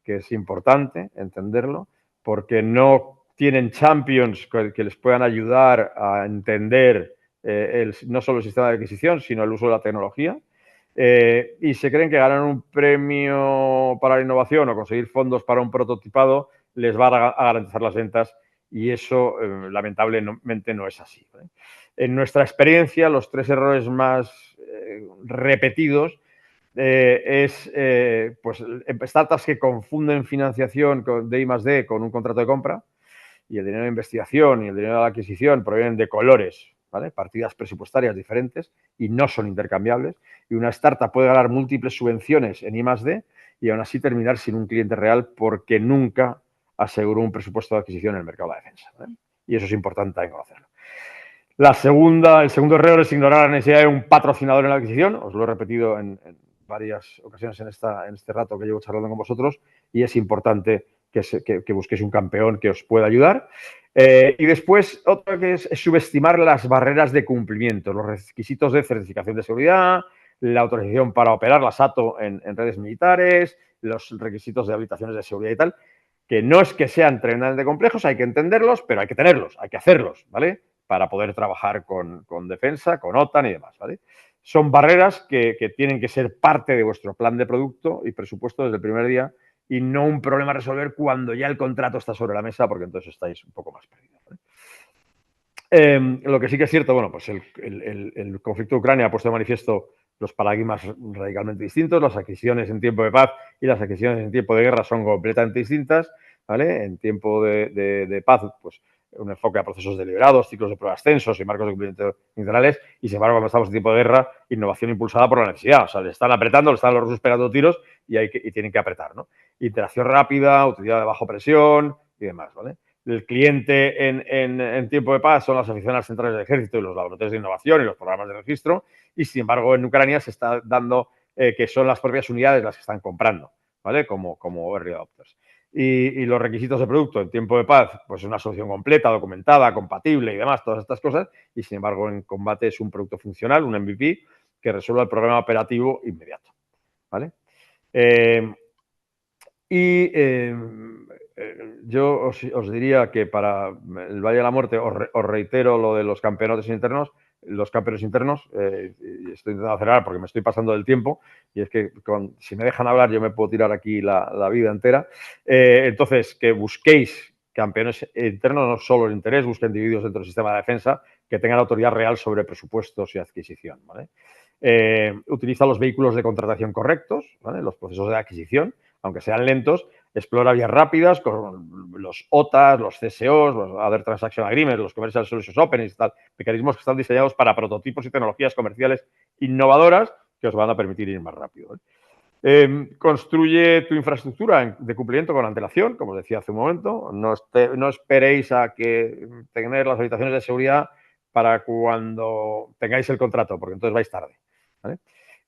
C: que es importante entenderlo, porque no tienen champions que les puedan ayudar a entender no solo el sistema de adquisición, sino el uso de la tecnología. Y se creen que ganar un premio para la innovación o conseguir fondos para un prototipado les va a garantizar las ventas, y eso lamentablemente no es así, ¿vale? En nuestra experiencia, los 3 errores más repetidos es pues startups que confunden financiación de I+D con un contrato de compra, y el dinero de investigación y el dinero de la adquisición provienen de colores, ¿vale? Partidas presupuestarias diferentes y no son intercambiables. Y una startup puede ganar múltiples subvenciones en I+D y aún así terminar sin un cliente real porque nunca aseguró un presupuesto de adquisición en el mercado de la defensa, ¿vale? Y eso es importante también conocerlo. El segundo error es ignorar la necesidad de un patrocinador en la adquisición. Os lo he repetido en varias ocasiones en este rato que llevo charlando con vosotros, y es importante que busquéis un campeón que os pueda ayudar. Y después, otra que es subestimar las barreras de cumplimiento, los requisitos de certificación de seguridad, la autorización para operar, la SATO en redes militares, los requisitos de habilitaciones de seguridad y tal, que no es que sean tremendamente complejos, hay que entenderlos, pero hay que tenerlos, hay que hacerlos, ¿vale? Para poder trabajar con defensa, con OTAN y demás, ¿vale? Son barreras que tienen que ser parte de vuestro plan de producto y presupuesto desde el primer día, y no un problema a resolver cuando ya el contrato está sobre la mesa, porque entonces estáis un poco más perdidos, ¿vale? Lo que sí que es cierto, bueno, pues el conflicto de Ucrania ha puesto de manifiesto los paradigmas radicalmente distintos. Las adquisiciones en tiempo de paz y las adquisiciones en tiempo de guerra son completamente distintas, ¿vale? En tiempo de paz, pues un enfoque a procesos deliberados, ciclos de pruebas tensos y marcos de cumplimiento internacionales, y sin embargo, cuando estamos en tiempo de guerra, innovación impulsada por la necesidad. O sea, le están apretando, le están los rusos pegando tiros y tienen que apretar, ¿no? Interacción rápida, utilidad de bajo presión y demás, ¿vale? El cliente en tiempo de paz son las oficinas centrales del ejército y los laboratorios de innovación y los programas de registro, y sin embargo en Ucrania se está dando que son las propias unidades las que están comprando, ¿vale? Como early adopters. Y los requisitos de producto en tiempo de paz, pues una solución completa, documentada, compatible y demás, todas estas cosas, y sin embargo en combate es un producto funcional, un MVP, que resuelva el problema operativo inmediato, ¿vale? Yo os diría que para el Valle de la Muerte os reitero lo de los campeonatos internos, y estoy intentando acelerar porque me estoy pasando del tiempo, y es que si me dejan hablar yo me puedo tirar aquí la vida entera. Entonces, que busquéis campeones internos, no solo el interés, busca individuos dentro del sistema de defensa que tengan autoridad real sobre presupuestos y adquisición, ¿vale? Utiliza los vehículos de contratación correctos, ¿vale? Los procesos de adquisición, aunque sean lentos, explora vías rápidas con los OTAs, los CSOs, los Other Transaction Agreements, los Commercial Solutions Openings, tal, mecanismos que están diseñados para prototipos y tecnologías comerciales innovadoras que os van a permitir ir más rápido, ¿eh? Construye tu infraestructura de cumplimiento con antelación, como os decía hace un momento. No esperéis a que tener las habitaciones de seguridad para cuando tengáis el contrato, porque entonces vais tarde, ¿vale?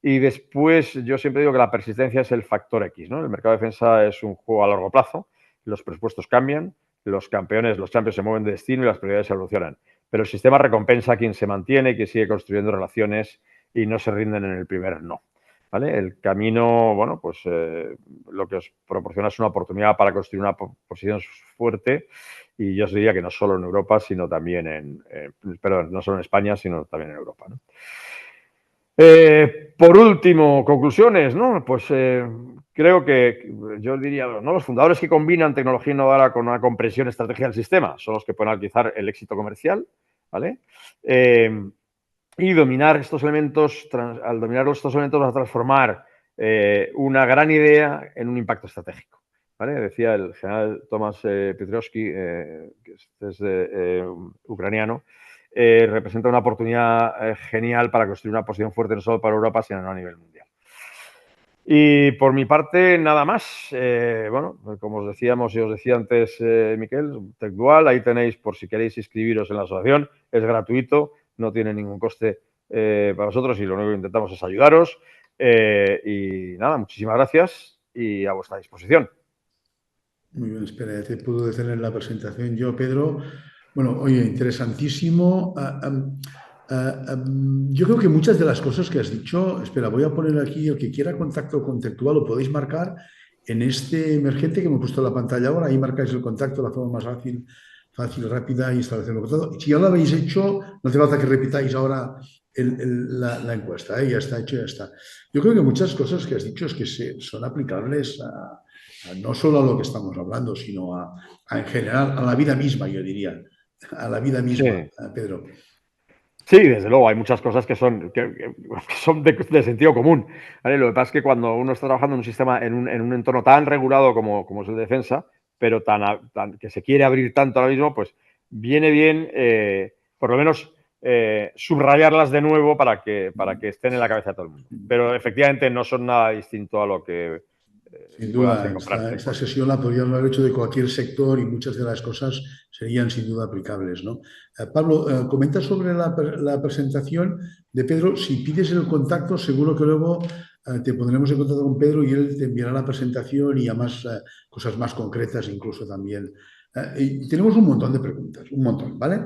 C: Y después, yo siempre digo que la persistencia es el factor X, ¿no? El mercado de defensa es un juego a largo plazo, los presupuestos cambian, los champions se mueven de destino y las prioridades se evolucionan. Pero el sistema recompensa a quien se mantiene, que sigue construyendo relaciones y no se rinden en el primer no, ¿vale? El camino, bueno, pues lo que os proporciona es una oportunidad para construir una posición fuerte, y yo os diría que no solo en Europa, sino también no solo en España, sino también en Europa, ¿no? Por último, conclusiones, ¿no? Pues creo que yo diría, ¿no? Los fundadores que combinan tecnología innovadora con una comprensión estratégica del sistema son los que pueden alcanzar el éxito comercial, ¿vale? Y dominar estos elementos, al dominar estos elementos vas a transformar una gran idea en un impacto estratégico, ¿vale? Decía el general Tomás Piotrowski, que es ucraniano, representa una oportunidad genial para construir una posición fuerte no solo para Europa, sino a nivel mundial. Y por mi parte, nada más. Bueno, como os decíamos y os decía antes, Miquel, TechDual, ahí tenéis por si queréis inscribiros en la asociación, es gratuito, no tiene ningún coste para vosotros y lo único que intentamos es ayudaros. Y nada, muchísimas gracias y a vuestra disposición.
B: Muy bien, espera, ya te puedo detener la presentación yo, Pedro. Bueno, oye, interesantísimo. Yo creo que muchas de las cosas que has dicho, espera, voy a poner aquí, el que quiera contacto contextual lo podéis marcar en este emergente que hemos puesto en la pantalla ahora. Ahí marcáis el contacto, la forma más fácil, rápida y establecer el contacto. Si ya lo habéis hecho, no hace falta que repitáis ahora la encuesta, ¿eh? Ya está hecho, ya está. Yo creo que muchas cosas que has dicho es que son aplicables no solo a lo que estamos hablando, sino en general a la vida misma, yo diría, a la vida misma,
C: Sí.
B: Pedro.
C: Sí, desde luego, hay muchas cosas que son de sentido común, ¿vale? Lo que pasa es que cuando uno está trabajando en un sistema, en un entorno tan regulado como es el de defensa, pero que se quiere abrir tanto ahora mismo, pues viene bien, por lo menos, subrayarlas de nuevo para que estén en la cabeza de todo el mundo. Pero efectivamente no son nada distinto a lo que
B: Sin
C: puedas
B: duda,
C: encontrarte.
B: esta sesión la podríamos haber hecho de cualquier sector y muchas de las cosas serían sin duda aplicables, ¿no? Pablo, comenta sobre la presentación de Pedro. Si pides el contacto, seguro que luego te pondremos en contacto con Pedro y él te enviará la presentación y además cosas más concretas incluso también. Y tenemos un montón de preguntas, un montón, ¿vale?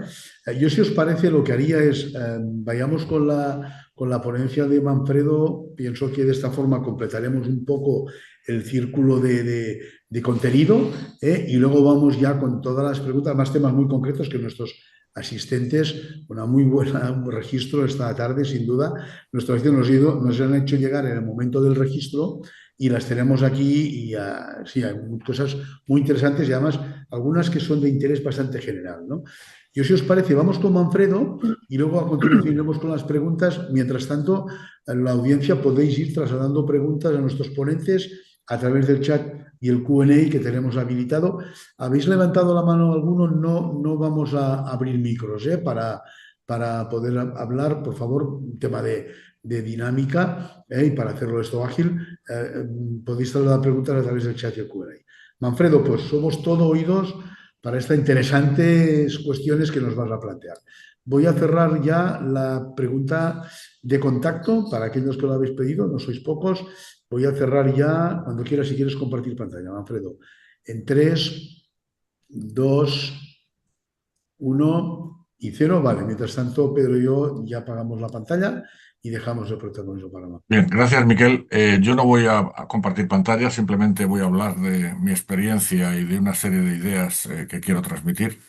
B: Yo, si os parece, lo que haría es, vayamos con la ponencia de Manfredo. Pienso que de esta forma completaremos un poco el círculo de contenido, y luego vamos ya con todas las preguntas, más temas muy concretos que nuestros asistentes, un registro esta tarde, sin duda. Nuestros asistentes nos han hecho llegar en el momento del registro y las tenemos aquí y sí, hay cosas muy interesantes y además algunas que son de interés bastante general, ¿no? Yo, si os parece, vamos con Manfredo y luego a continuación iremos con las preguntas. Mientras tanto, en la audiencia podéis ir trasladando preguntas a nuestros ponentes a través del chat y el Q&A que tenemos habilitado. ¿Habéis levantado la mano alguno? No vamos a abrir micros para poder hablar. Por favor, un tema de dinámica, y para hacerlo esto ágil, podéis trasladar preguntas a través del chat y el Q&A. Manfredo, pues somos todo oídos para estas interesantes cuestiones que nos vas a plantear. Voy a cerrar ya la pregunta de contacto para aquellos que lo habéis pedido, no sois pocos. Voy a cerrar ya, cuando quieras, si quieres compartir pantalla, Manfredo. En 3, 2, 1 y 0. Vale, mientras tanto, Pedro y yo ya apagamos la pantalla y dejamos el protagonismo para Manfredo.
A: Bien, gracias, Miquel. Yo no voy a compartir pantalla, simplemente voy a hablar de mi experiencia y de una serie de ideas que quiero transmitir.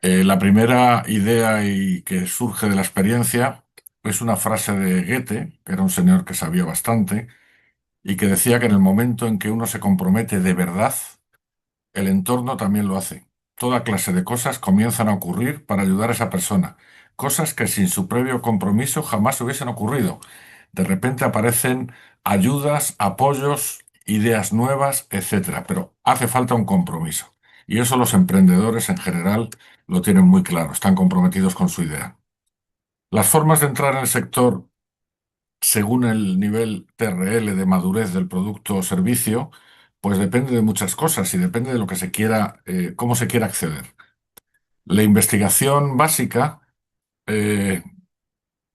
A: La primera idea y que surge de la experiencia es una frase de Goethe, que era un señor que sabía bastante, y que decía que en el momento en que uno se compromete de verdad, el entorno también lo hace. Toda clase de cosas comienzan a ocurrir para ayudar a esa persona, cosas que sin su previo compromiso jamás hubiesen ocurrido. De repente aparecen ayudas, apoyos, ideas nuevas, etcétera, pero hace falta un compromiso. Y eso los emprendedores en general lo tienen muy claro, están comprometidos con su idea. Las formas de entrar en el sector según el nivel TRL de madurez del producto o servicio, pues depende de muchas cosas y depende de lo que se quiera, cómo se quiera acceder. La investigación básica eh,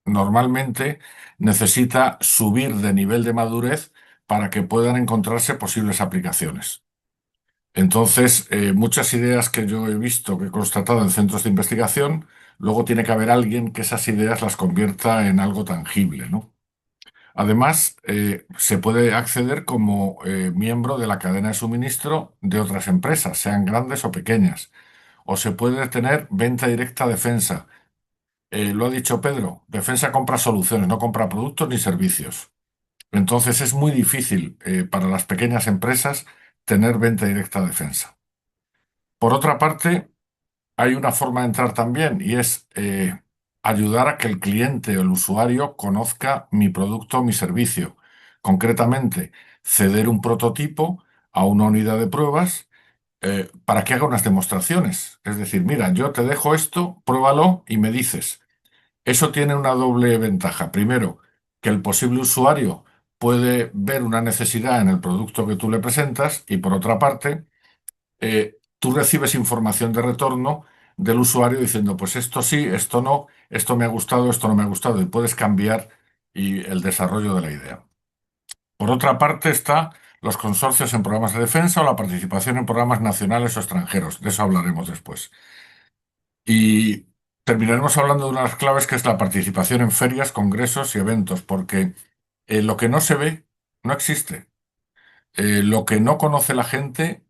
A: normalmente necesita subir de nivel de madurez para que puedan encontrarse posibles aplicaciones. Entonces, muchas ideas que yo he visto, que he constatado en centros de investigación, luego tiene que haber alguien que esas ideas las convierta en algo tangible, ¿no? Además, se puede acceder como miembro de la cadena de suministro de otras empresas, sean grandes o pequeñas. O se puede tener venta directa a defensa. Lo ha dicho Pedro, defensa compra soluciones, no compra productos ni servicios. Entonces es muy difícil para las pequeñas empresas tener venta directa a defensa. Por otra parte, hay una forma de entrar también y es ayudar a que el cliente o el usuario conozca mi producto o mi servicio. Concretamente, ceder un prototipo a una unidad de pruebas para que haga unas demostraciones. Es decir, mira, yo te dejo esto, pruébalo y me dices. Eso tiene una doble ventaja. Primero, que el posible usuario puede ver una necesidad en el producto que tú le presentas y por otra parte, tú recibes información de retorno del usuario diciendo, pues esto sí, esto no, esto me ha gustado, esto no me ha gustado y puedes cambiar el desarrollo de la idea. Por otra parte está los consorcios en programas de defensa o la participación en programas nacionales o extranjeros. De eso hablaremos después. Y terminaremos hablando de una de las claves que es la participación en ferias, congresos y eventos, porque lo que no se ve no existe. Lo que no conoce la gente,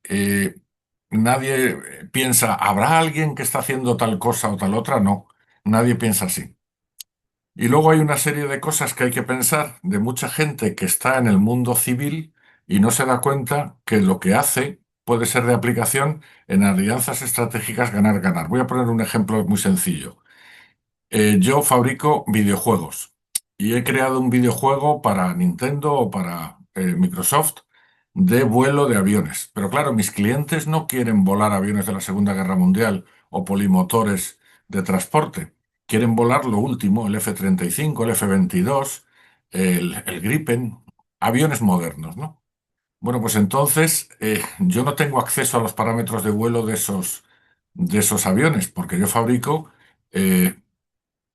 A: nadie piensa, ¿habrá alguien que está haciendo tal cosa o tal otra? No, nadie piensa así. Y luego hay una serie de cosas que hay que pensar de mucha gente que está en el mundo civil y no se da cuenta que lo que hace puede ser de aplicación en alianzas estratégicas ganar-ganar. Voy a poner un ejemplo muy sencillo. Yo fabrico videojuegos y he creado un videojuego para Nintendo o para Microsoft de vuelo de aviones. Pero claro, mis clientes no quieren volar aviones de la Segunda Guerra Mundial o polimotores de transporte. Quieren volar lo último, el F-35, el F-22, el Gripen, aviones modernos, ¿no? Bueno, pues entonces yo no tengo acceso a los parámetros de vuelo de esos aviones, porque yo fabrico eh,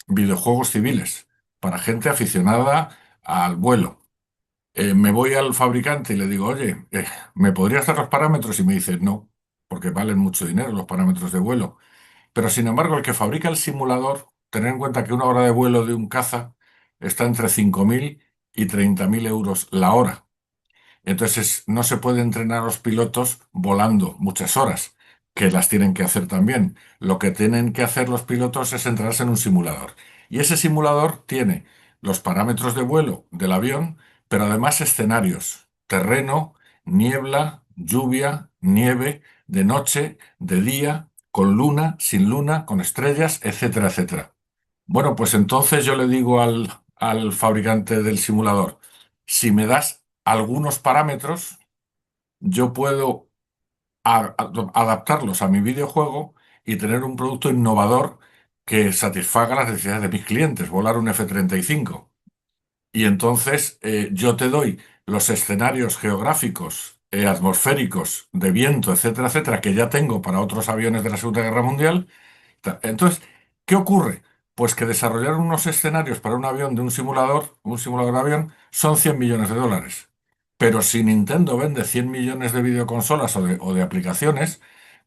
A: videojuegos civiles para gente aficionada al vuelo. Me voy al fabricante y le digo, oye, ¿me podrías dar los parámetros? Y me dice, no, porque valen mucho dinero los parámetros de vuelo. Pero sin embargo, el que fabrica el simulador, tener en cuenta que una hora de vuelo de un caza está entre 5.000 y 30.000 euros la hora. Entonces no se puede entrenar a los pilotos volando muchas horas, que las tienen que hacer también. Lo que tienen que hacer los pilotos es entrarse en un simulador. Y ese simulador tiene los parámetros de vuelo del avión, pero además escenarios, terreno, niebla, lluvia, nieve, de noche, de día, con luna, sin luna, con estrellas, etcétera, etcétera. Bueno, pues entonces yo le digo al fabricante del simulador, si me das algunos parámetros, yo puedo adaptarlos a mi videojuego y tener un producto innovador que satisfaga las necesidades de mis clientes, volar un F-35. Y entonces yo te doy los escenarios geográficos, atmosféricos, de viento, etcétera, etcétera, que ya tengo para otros aviones de la Segunda Guerra Mundial. Entonces, ¿qué ocurre? Pues que desarrollar unos escenarios para un avión de un simulador de avión, son 100 millones de dólares. Pero si Nintendo vende 100 millones de videoconsolas o de aplicaciones,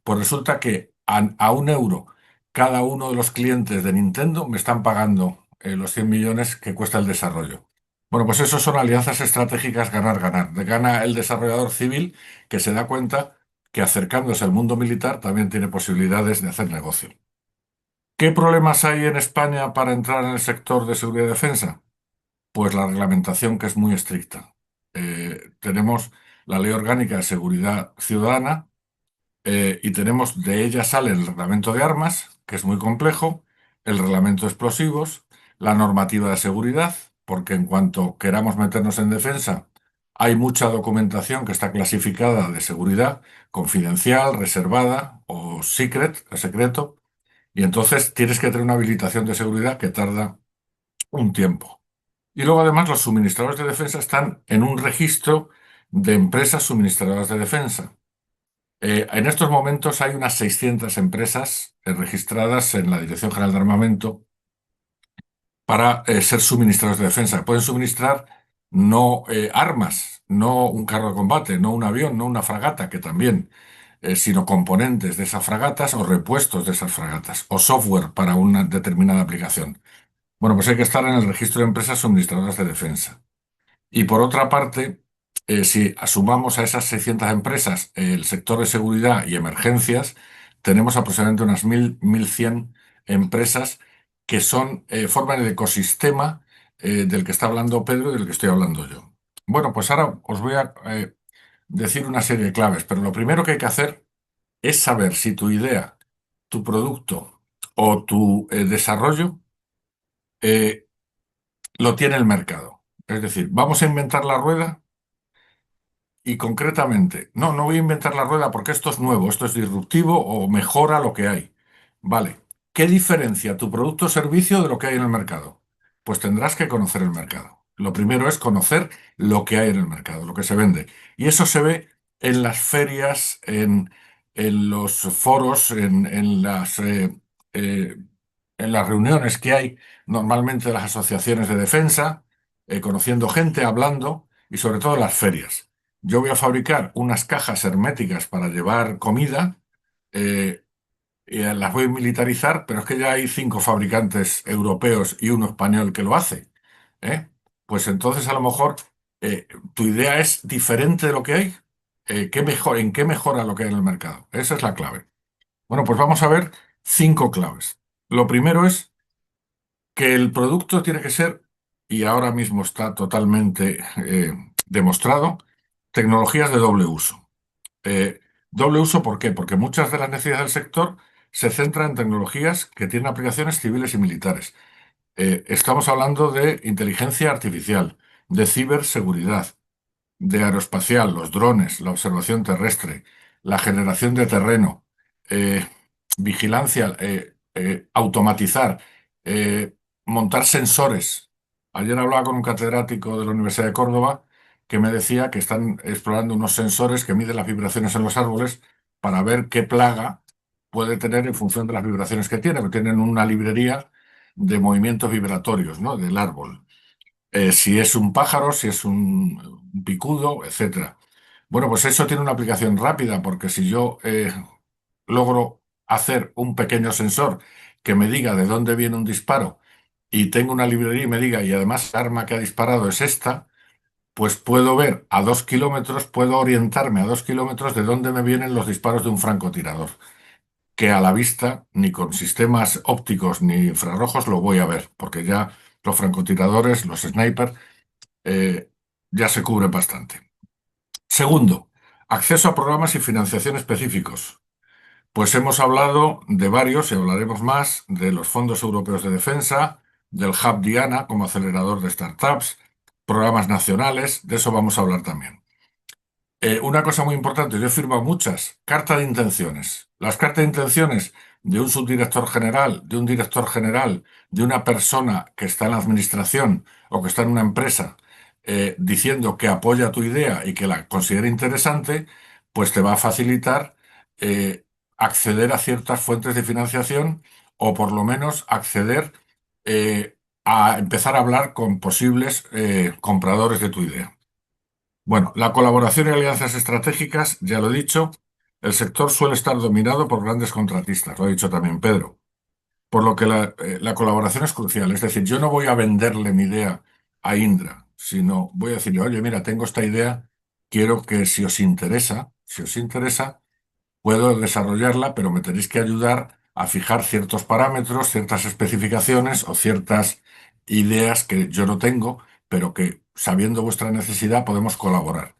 A: pues resulta que a 1 euro cada uno de los clientes de Nintendo me están pagando los 100 millones que cuesta el desarrollo. Bueno, pues eso son alianzas estratégicas ganar-ganar. Gana el desarrollador civil que se da cuenta que acercándose al mundo militar también tiene posibilidades de hacer negocio. ¿Qué problemas hay en España para entrar en el sector de seguridad y defensa? Pues la reglamentación que es muy estricta. Tenemos la Ley Orgánica de Seguridad Ciudadana y tenemos, de ella sale el reglamento de armas, que es muy complejo, el reglamento de explosivos, la normativa de seguridad, porque en cuanto queramos meternos en defensa, hay mucha documentación que está clasificada de seguridad, confidencial, reservada o secret, secreto, y entonces tienes que tener una habilitación de seguridad que tarda un tiempo. Y luego además los suministradores de defensa están en un registro de empresas suministradoras de defensa. En estos momentos hay unas 600 empresas registradas en la Dirección General de Armamento para ser suministradores de defensa. Pueden suministrar no armas, no un carro de combate, no un avión, no una fragata, que también, sino componentes de esas fragatas o repuestos de esas fragatas o software para una determinada aplicación. Bueno, pues hay que estar en el registro de empresas suministradoras de defensa. Y por otra parte, si asumamos a esas 600 empresas el sector de seguridad y emergencias, tenemos aproximadamente unas 1.100 empresas que forman el ecosistema del que está hablando Pedro y del que estoy hablando yo. Bueno, pues ahora os voy a decir una serie de claves, pero lo primero que hay que hacer es saber si tu idea, tu producto o tu desarrollo eh, lo tiene el mercado. Es decir, vamos a inventar la rueda y concretamente, no voy a inventar la rueda porque esto es nuevo, esto es disruptivo o mejora lo que hay. Vale, ¿qué diferencia tu producto o servicio de lo que hay en el mercado? Pues tendrás que conocer el mercado. Lo primero es conocer lo que hay en el mercado, lo que se vende. Y eso se ve en las ferias, en los foros, eh, en las reuniones que hay normalmente de las asociaciones de defensa, conociendo gente, hablando y sobre todo en las ferias. Yo voy a fabricar unas cajas herméticas para llevar comida. eh, las voy a militarizar, pero es que ya hay 5 fabricantes europeos y uno español que lo hace. ¿Eh? Pues entonces a lo mejor tu idea es diferente de lo que hay. ¿En qué mejora lo que hay en el mercado? Esa es la clave. Bueno, pues vamos a ver 5 claves. Lo primero es que el producto tiene que ser, y ahora mismo está totalmente demostrado, tecnologías de doble uso. Eh, Doble uso, ¿por qué? Porque muchas de las necesidades del sector se centran en tecnologías que tienen aplicaciones civiles y militares. Estamos hablando de inteligencia artificial, de ciberseguridad, de aeroespacial, los drones, la observación terrestre, la generación de terreno, eh, vigilancia, automatizar, eh, montar sensores. Ayer hablaba con un catedrático de la Universidad de Córdoba que me decía que están explorando unos sensores que miden las vibraciones en los árboles para ver qué plaga puede tener en función de las vibraciones que tiene, porque tienen una librería de movimientos vibratorios, ¿no? Del árbol. Si es un pájaro, si es un picudo, etcétera. Bueno, pues eso tiene una aplicación rápida, porque si yo logro hacer un pequeño sensor que me diga de dónde viene un disparo y tengo una librería y me diga, y además el arma que ha disparado es esta, pues puedo ver a 2 kilómetros, puedo orientarme a 2 kilómetros de dónde me vienen los disparos de un francotirador, que a la vista, ni con sistemas ópticos ni infrarrojos lo voy a ver, porque ya los francotiradores, los snipers, eh, ya se cubre bastante. Segundo, acceso a programas y financiación específicos. Pues hemos hablado de varios y hablaremos más de los fondos europeos de defensa, del Hub Diana como acelerador de startups, programas nacionales, de eso vamos a hablar también. Una cosa muy importante, yo he firmado muchas cartas de intenciones. Las cartas de intenciones de un subdirector general, de un director general, de una persona que está en la administración o que está en una empresa, diciendo que apoya tu idea y que la considera interesante, pues te va a facilitar eh, acceder a ciertas fuentes de financiación o por lo menos acceder a empezar a hablar con posibles compradores de tu idea. Bueno, la colaboración y alianzas estratégicas, ya lo he dicho, el sector suele estar dominado por grandes contratistas, lo ha dicho también Pedro, por lo que la colaboración es crucial. Es decir, yo no voy a venderle mi idea a Indra, sino voy a decirle, oye, mira, tengo esta idea, quiero que si os interesa, puedo desarrollarla, pero me tenéis que ayudar a fijar ciertos parámetros, ciertas especificaciones o ciertas ideas que yo no tengo, pero que sabiendo vuestra necesidad podemos colaborar.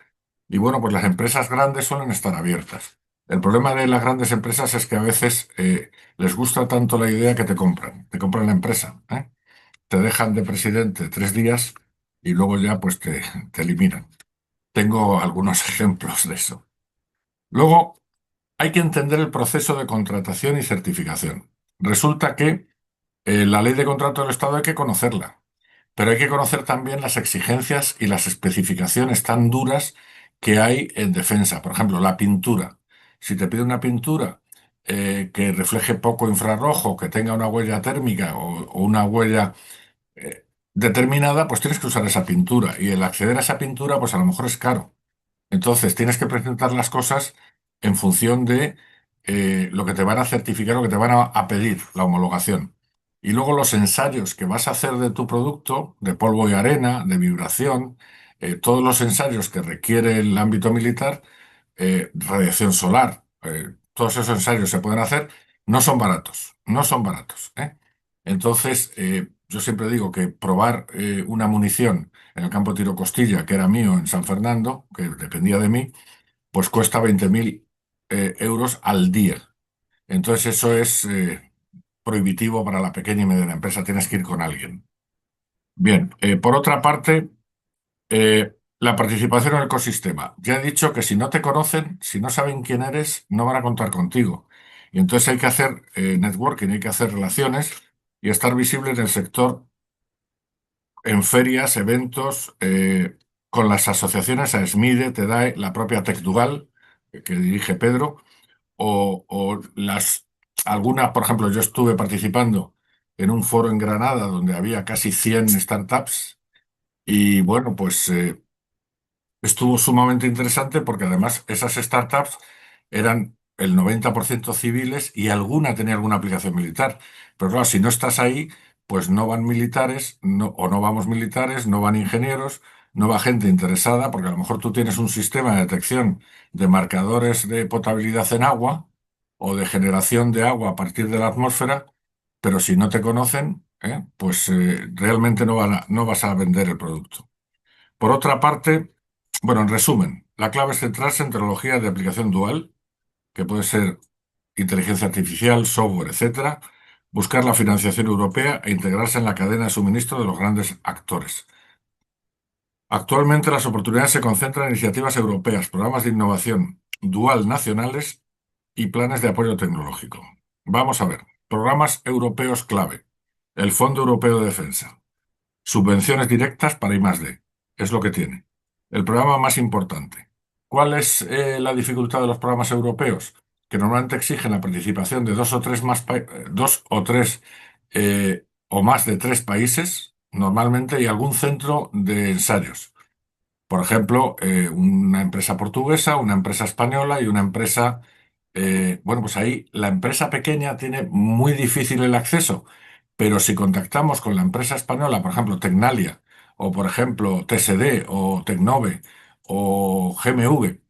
A: Y bueno, pues las empresas grandes suelen estar abiertas. El problema de las grandes empresas es que a veces les gusta tanto la idea que te compran la empresa, ¿eh? Te dejan de presidente 3 días y luego ya pues te eliminan. Tengo algunos ejemplos de eso. Luego, hay que entender el proceso de contratación y certificación. Resulta que la ley de contrato del Estado hay que conocerla, pero hay que conocer también las exigencias y las especificaciones tan duras que hay en defensa. Por ejemplo, la pintura. Si te pide una pintura que refleje poco infrarrojo, que tenga una huella térmica o una huella determinada, pues tienes que usar esa pintura. Y el acceder a esa pintura, pues a lo mejor es caro. Entonces, tienes que presentar las cosas en función de lo que te van a certificar, lo que te van a pedir, la homologación. Y luego los ensayos que vas a hacer de tu producto, de polvo y arena, de vibración, todos los ensayos que requiere el ámbito militar, radiación solar, todos esos ensayos se pueden hacer, no son baratos, no son baratos, ¿eh? Entonces, yo siempre digo que probar una munición en el campo de tiro Costilla, que era mío en San Fernando, que dependía de mí, pues cuesta 20.000 euros al día. Entonces eso es prohibitivo para la pequeña y mediana empresa, tienes que ir con alguien. Bien, por otra parte, la participación en el ecosistema. Ya he dicho que si no te conocen, si no saben quién eres, no van a contar contigo. Y entonces hay que hacer networking, hay que hacer relaciones y estar visible en el sector en ferias, eventos, con las asociaciones a SMIDE, TEDAE, la propia TecDual, que dirige Pedro, o algunas, por ejemplo, yo estuve participando en un foro en Granada donde había casi 100 startups y bueno, pues estuvo sumamente interesante porque además esas startups eran el 90% civiles y alguna tenía alguna aplicación militar. Pero claro, si no estás ahí, pues no van militares, o no vamos militares, no van ingenieros, no va gente interesada, porque a lo mejor tú tienes un sistema de detección de marcadores de potabilidad en agua o de generación de agua a partir de la atmósfera, pero si no te conocen, pues realmente no vas a vender el producto. Por otra parte, bueno, en resumen, la clave es centrarse en tecnologías de aplicación dual, que puede ser inteligencia artificial, software, etcétera, buscar la financiación europea e integrarse en la cadena de suministro de los grandes actores. Actualmente las oportunidades se concentran en iniciativas europeas, programas de innovación dual nacionales y planes de apoyo tecnológico. Vamos a ver, programas europeos clave. El Fondo Europeo de Defensa. Subvenciones directas para I+D. Es lo que tiene. El programa más importante. ¿Cuál es la dificultad de los programas europeos? Que normalmente exigen la participación de dos o tres o más de tres países, normalmente, y algún centro de ensayos. Por ejemplo, una empresa portuguesa, una empresa española y una empresa... bueno, pues ahí la empresa pequeña tiene muy difícil el acceso, pero si contactamos con la empresa española, por ejemplo, Tecnalia, o por ejemplo, TSD, o Tecnove, o GMV,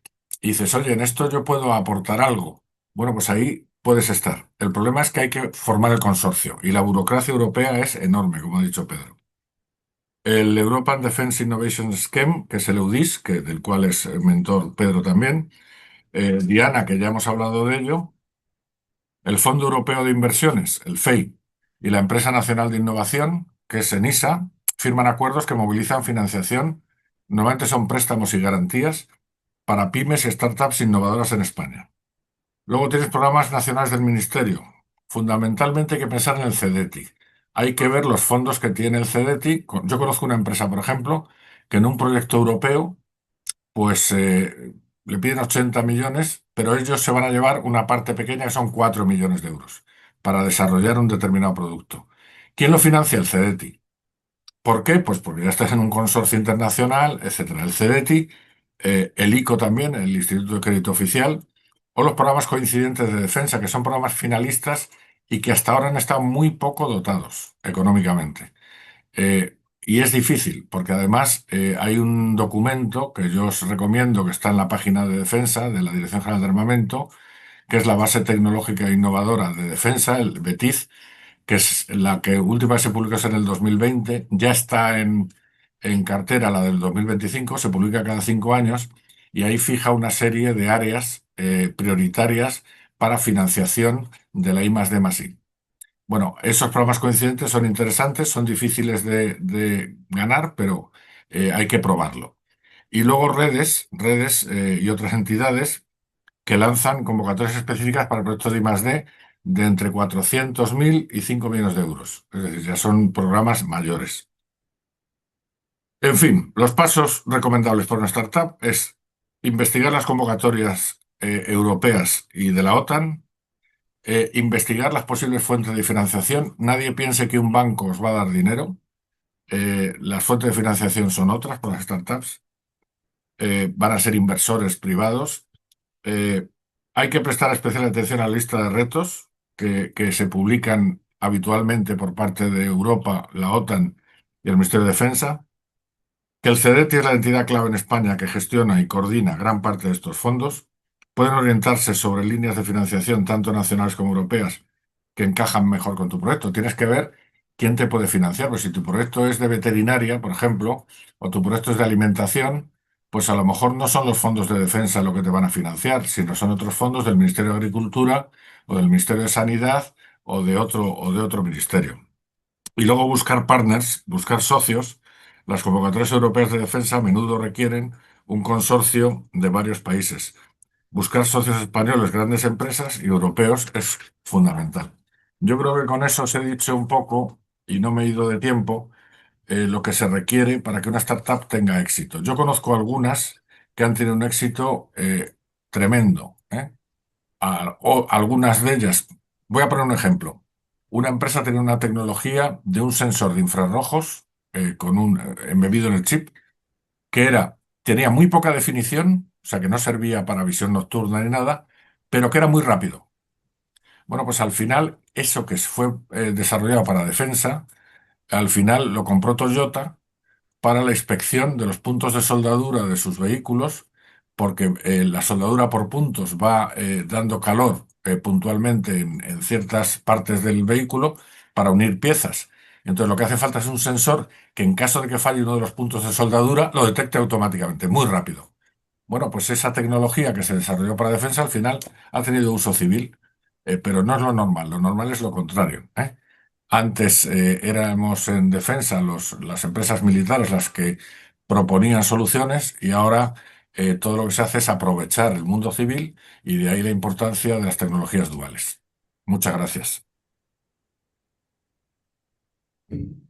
A: y dices, oye, en esto yo puedo aportar algo, bueno, pues ahí puedes estar. El problema es que hay que formar el consorcio, y la burocracia europea es enorme, como ha dicho Pedro. El European Defence Innovation Scheme, que es el EUDIS, del cual es mentor Pedro también, Diana, que ya hemos hablado de ello, el Fondo Europeo de Inversiones, el FEI, y la Empresa Nacional de Innovación, que es ENISA, firman acuerdos que movilizan financiación, normalmente son préstamos y garantías, para pymes y startups innovadoras en España. Luego tienes programas nacionales del Ministerio. Fundamentalmente hay que pensar en el CEDETI. Hay que ver los fondos que tiene el CEDETI. Yo conozco una empresa, por ejemplo, que en un proyecto europeo pues le piden 80 millones, pero ellos se van a llevar una parte pequeña, que son 4 millones de euros, para desarrollar un determinado producto. ¿Quién lo financia? El CEDETI. ¿Por qué? Pues porque ya estás en un consorcio internacional, etcétera. El CEDETI, el ICO también, el Instituto de Crédito Oficial, o los programas coincidentes de defensa, que son programas finalistas y que hasta ahora han estado muy poco dotados económicamente. Y es difícil, porque además hay un documento que yo os recomiendo que está en la página de defensa de la Dirección General de Armamento, que es la Base Tecnológica e Innovadora de Defensa, el BETIZ, que es la que última vez se publicó en el 2020, ya está en cartera la del 2025, se publica cada 5 años, y ahí fija una serie de áreas prioritarias para financiación de la I+D+I. Bueno, esos programas coincidentes son interesantes, son difíciles de ganar, pero hay que probarlo. Y luego redes y otras entidades que lanzan convocatorias específicas para proyectos de I+D de entre 400.000 y 5 millones de euros. Es decir, ya son programas mayores. En fin, los pasos recomendables para una startup es investigar las convocatorias europeas y de la OTAN, investigar las posibles fuentes de financiación. Nadie piense que un banco os va a dar dinero. Las fuentes de financiación son otras para las startups. Van a ser inversores privados. Eh, Hay que prestar especial atención a la lista de retos que se publican habitualmente por parte de Europa, la OTAN y el Ministerio de Defensa. Que el CEDETI es la entidad clave en España que gestiona y coordina gran parte de estos fondos. Pueden orientarse sobre líneas de financiación, tanto nacionales como europeas, que encajan mejor con tu proyecto. Tienes que ver quién te puede financiar. Pues si tu proyecto es de veterinaria, por ejemplo, o tu proyecto es de alimentación, pues a lo mejor no son los fondos de defensa lo que te van a financiar, sino son otros fondos del Ministerio de Agricultura o del Ministerio de Sanidad o de otro ministerio. Y luego buscar partners, buscar socios. Las convocatorias europeas de defensa a menudo requieren un consorcio de varios países. Buscar socios españoles, grandes empresas y europeos es fundamental. Yo creo que con eso os he dicho un poco, y no me he ido de tiempo, lo que se requiere para que una startup tenga éxito. Yo conozco algunas que han tenido un éxito tremendo, ¿eh? O algunas de ellas, voy a poner un ejemplo. Una empresa tenía una tecnología de un sensor de infrarrojos con un embebido en el chip que tenía muy poca definición, o sea que no servía para visión nocturna ni nada, pero que era muy rápido. Bueno, pues al final, eso que fue desarrollado para defensa, al final lo compró Toyota para la inspección de los puntos de soldadura de sus vehículos, porque la soldadura por puntos va dando calor puntualmente en ciertas partes del vehículo para unir piezas. Entonces lo que hace falta es un sensor que en caso de que falle uno de los puntos de soldadura lo detecte automáticamente, muy rápido. Bueno, pues esa tecnología que se desarrolló para defensa al final ha tenido uso civil, pero no es lo normal es lo contrario, ¿eh? Antes éramos en defensa las empresas militares las que proponían soluciones y ahora todo lo que se hace es aprovechar el mundo civil y de ahí la importancia de las tecnologías duales. Muchas gracias.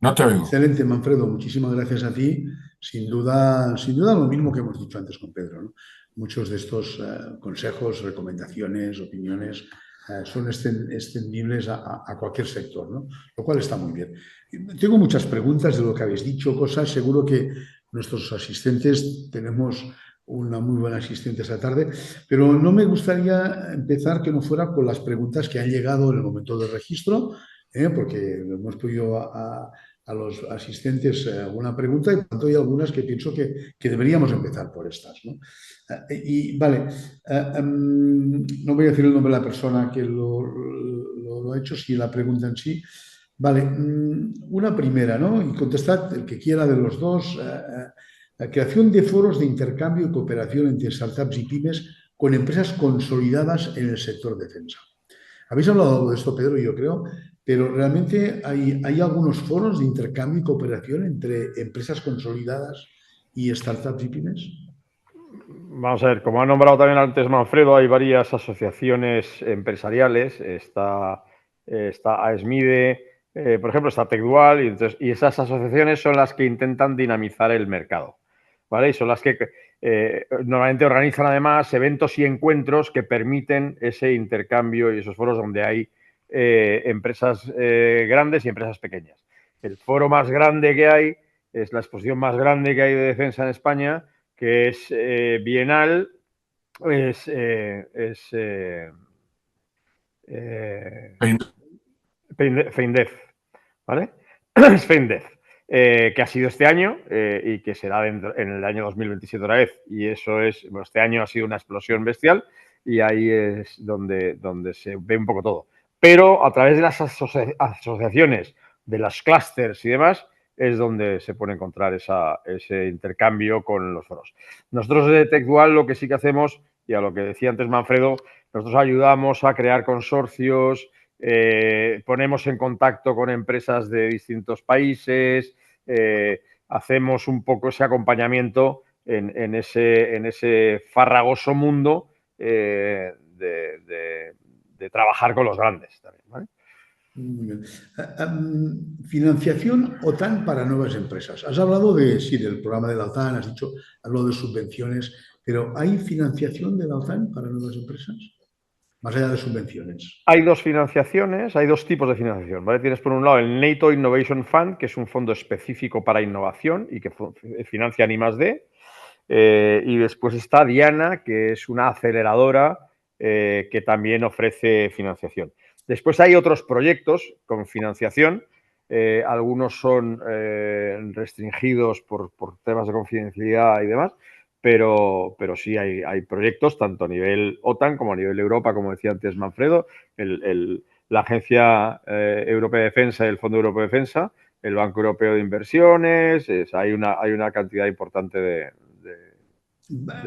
A: No te oigo.
B: Excelente, Manfredo. Muchísimas gracias a ti. Sin duda lo mismo que hemos dicho antes con Pedro, ¿no? Muchos de estos consejos, recomendaciones, opiniones son extendibles a cualquier sector, ¿no? Lo cual está muy bien. Tengo muchas preguntas de lo que habéis dicho, cosas. Seguro que nuestros asistentes tenemos una muy buena asistente esta tarde, pero no me gustaría empezar que no fuera con las preguntas que han llegado en el momento del registro, porque hemos podido a los asistentes alguna pregunta y por tanto hay algunas que pienso que deberíamos empezar por estas, ¿no? Y vale, no voy a decir el nombre de la persona que lo ha hecho, si la pregunta en sí. Vale, una primera, ¿no? Y contestad el que quiera de los dos. La creación de foros de intercambio y cooperación entre startups y pymes con empresas consolidadas en el sector defensa. Habéis hablado de esto, Pedro, yo creo, pero realmente hay algunos foros de intercambio y cooperación entre empresas consolidadas y startups y pymes.
C: Vamos a ver, como ha nombrado también antes Manfredo, hay varias asociaciones empresariales. Está AESMIDE, por ejemplo, está TecDual, y esas asociaciones son las que intentan dinamizar el mercado, ¿vale? Y son las que normalmente organizan además eventos y encuentros que permiten ese intercambio y esos foros donde hay empresas grandes y empresas pequeñas. El foro más grande que hay es la exposición más grande que hay de defensa en España, que es bienal, es FEINDEF, ¿vale? Es FEINDEF, que ha sido este año y que será en el año 2027 otra vez. Y eso es, bueno, este año ha sido una explosión bestial y ahí es donde se ve un poco todo. Pero a través de las asociaciones, de las clústeres y demás, es donde se puede encontrar ese intercambio con los foros. Nosotros de TecDual lo que sí que hacemos, y a lo que decía antes Manfredo, nosotros ayudamos a crear consorcios, ponemos en contacto con empresas de distintos países, hacemos un poco ese acompañamiento en ese farragoso mundo de trabajar con los grandes también, ¿vale?
B: Muy bien. Financiación OTAN para nuevas empresas. Has hablado del programa de la OTAN, has hablado de subvenciones, pero ¿hay financiación de la OTAN para nuevas empresas? Más allá de subvenciones.
C: Hay dos financiaciones, hay dos tipos de financiación, ¿vale? Tienes por un lado el NATO Innovation Fund, que es un fondo específico para innovación y que financia en I+D. Y después está Diana, que es una aceleradora que también ofrece financiación. Después hay otros proyectos con financiación. Algunos son restringidos por temas de confidencialidad y demás, pero sí hay proyectos tanto a nivel OTAN como a nivel Europa, como decía antes Manfredo, la Agencia Europea de Defensa y el Fondo Europeo de Defensa, el Banco Europeo de Inversiones. Hay una cantidad importante de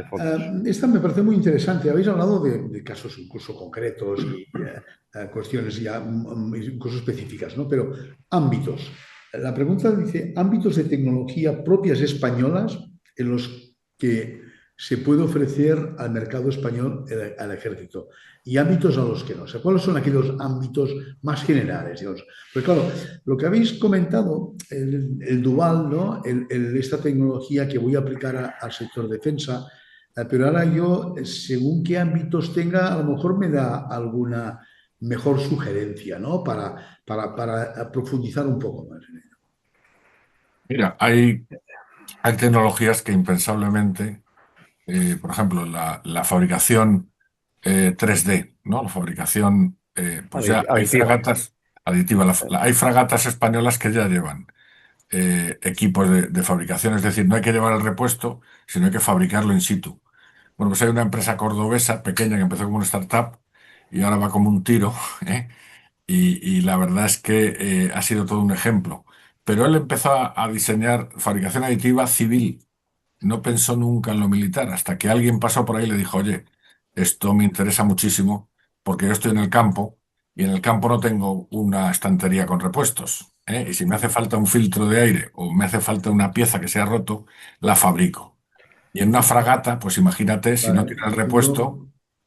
C: fondos.
B: Esta me parece muy interesante. Habéis hablado de casos incluso concretos y cuestiones ya incluso específicas, ¿no? Pero ámbitos. La pregunta dice, ámbitos de tecnología propias españolas en los que se puede ofrecer al mercado español, al ejército, y ámbitos a los que no. O sea, ¿cuáles son aquellos ámbitos más generales, digamos? Pues claro, lo que habéis comentado, el dual, ¿no? Esta tecnología que voy a aplicar al sector defensa, pero ahora yo, según qué ámbitos tenga, a lo mejor me da alguna mejor sugerencia, ¿no? Para profundizar un poco más en ello.
A: Mira, hay tecnologías que impensablemente, por ejemplo, la fabricación 3D, ¿no? La fabricación, pues ya hay
C: Aditiva.
A: fragatas aditivas, hay fragatas españolas que ya llevan equipos de fabricación, es decir, no hay que llevar el repuesto, sino hay que fabricarlo in situ. Bueno, pues hay una empresa cordobesa pequeña que empezó como una startup y ahora va como un tiro, ¿eh? Y la verdad es que ha sido todo un ejemplo. Pero él empezó a diseñar fabricación aditiva civil. No pensó nunca en lo militar, hasta que alguien pasó por ahí y le dijo, oye, esto me interesa muchísimo porque yo estoy en el campo y en el campo no tengo una estantería con repuestos, ¿eh? Y si me hace falta un filtro de aire o me hace falta una pieza que se ha roto, la fabrico. Y en una fragata, pues imagínate, si no
B: Vale,
A: tiene el repuesto,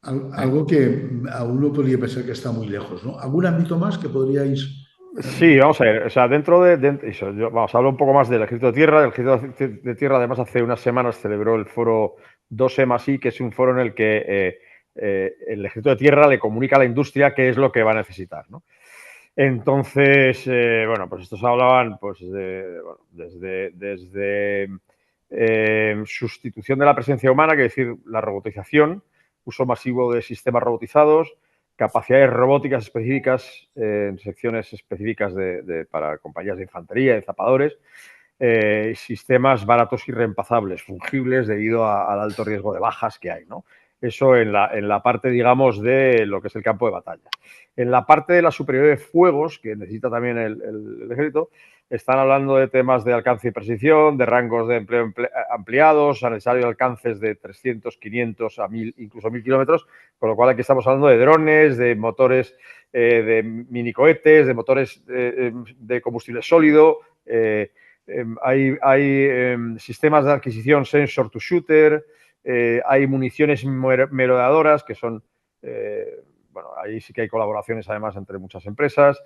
A: ¿eh?
B: algo que a uno podría pensar que está muy lejos, ¿no? ¿Algún ámbito más que podríais...
C: Sí, vamos a ver, o sea, vamos a hablar un poco más del ejército de tierra. El ejército de tierra, además, hace unas semanas celebró el foro 2EMASI, que es un foro en el que el ejército de tierra le comunica a la industria qué es lo que va a necesitar, ¿no? Entonces, bueno, pues estos hablaban pues bueno, desde sustitución de la presencia humana, que es decir, la robotización, uso masivo de sistemas robotizados, capacidades robóticas específicas en secciones específicas para compañías de infantería, de zapadores, sistemas baratos y reemplazables, fungibles debido al alto riesgo de bajas que hay, ¿no? Eso en la parte, digamos, de lo que es el campo de batalla. En la parte de la superioridad de fuegos, que necesita también el ejército, están hablando de temas de alcance y precisión, de rangos de empleo ampliados, a necesarios alcances de 300, 500 a 1000, incluso 1000 kilómetros, con lo cual aquí estamos hablando de drones, de motores de minicohetes, de motores de combustible sólido. Hay sistemas de adquisición sensor to shooter, hay municiones merodeadoras que son, bueno, ahí sí que hay colaboraciones además entre muchas empresas.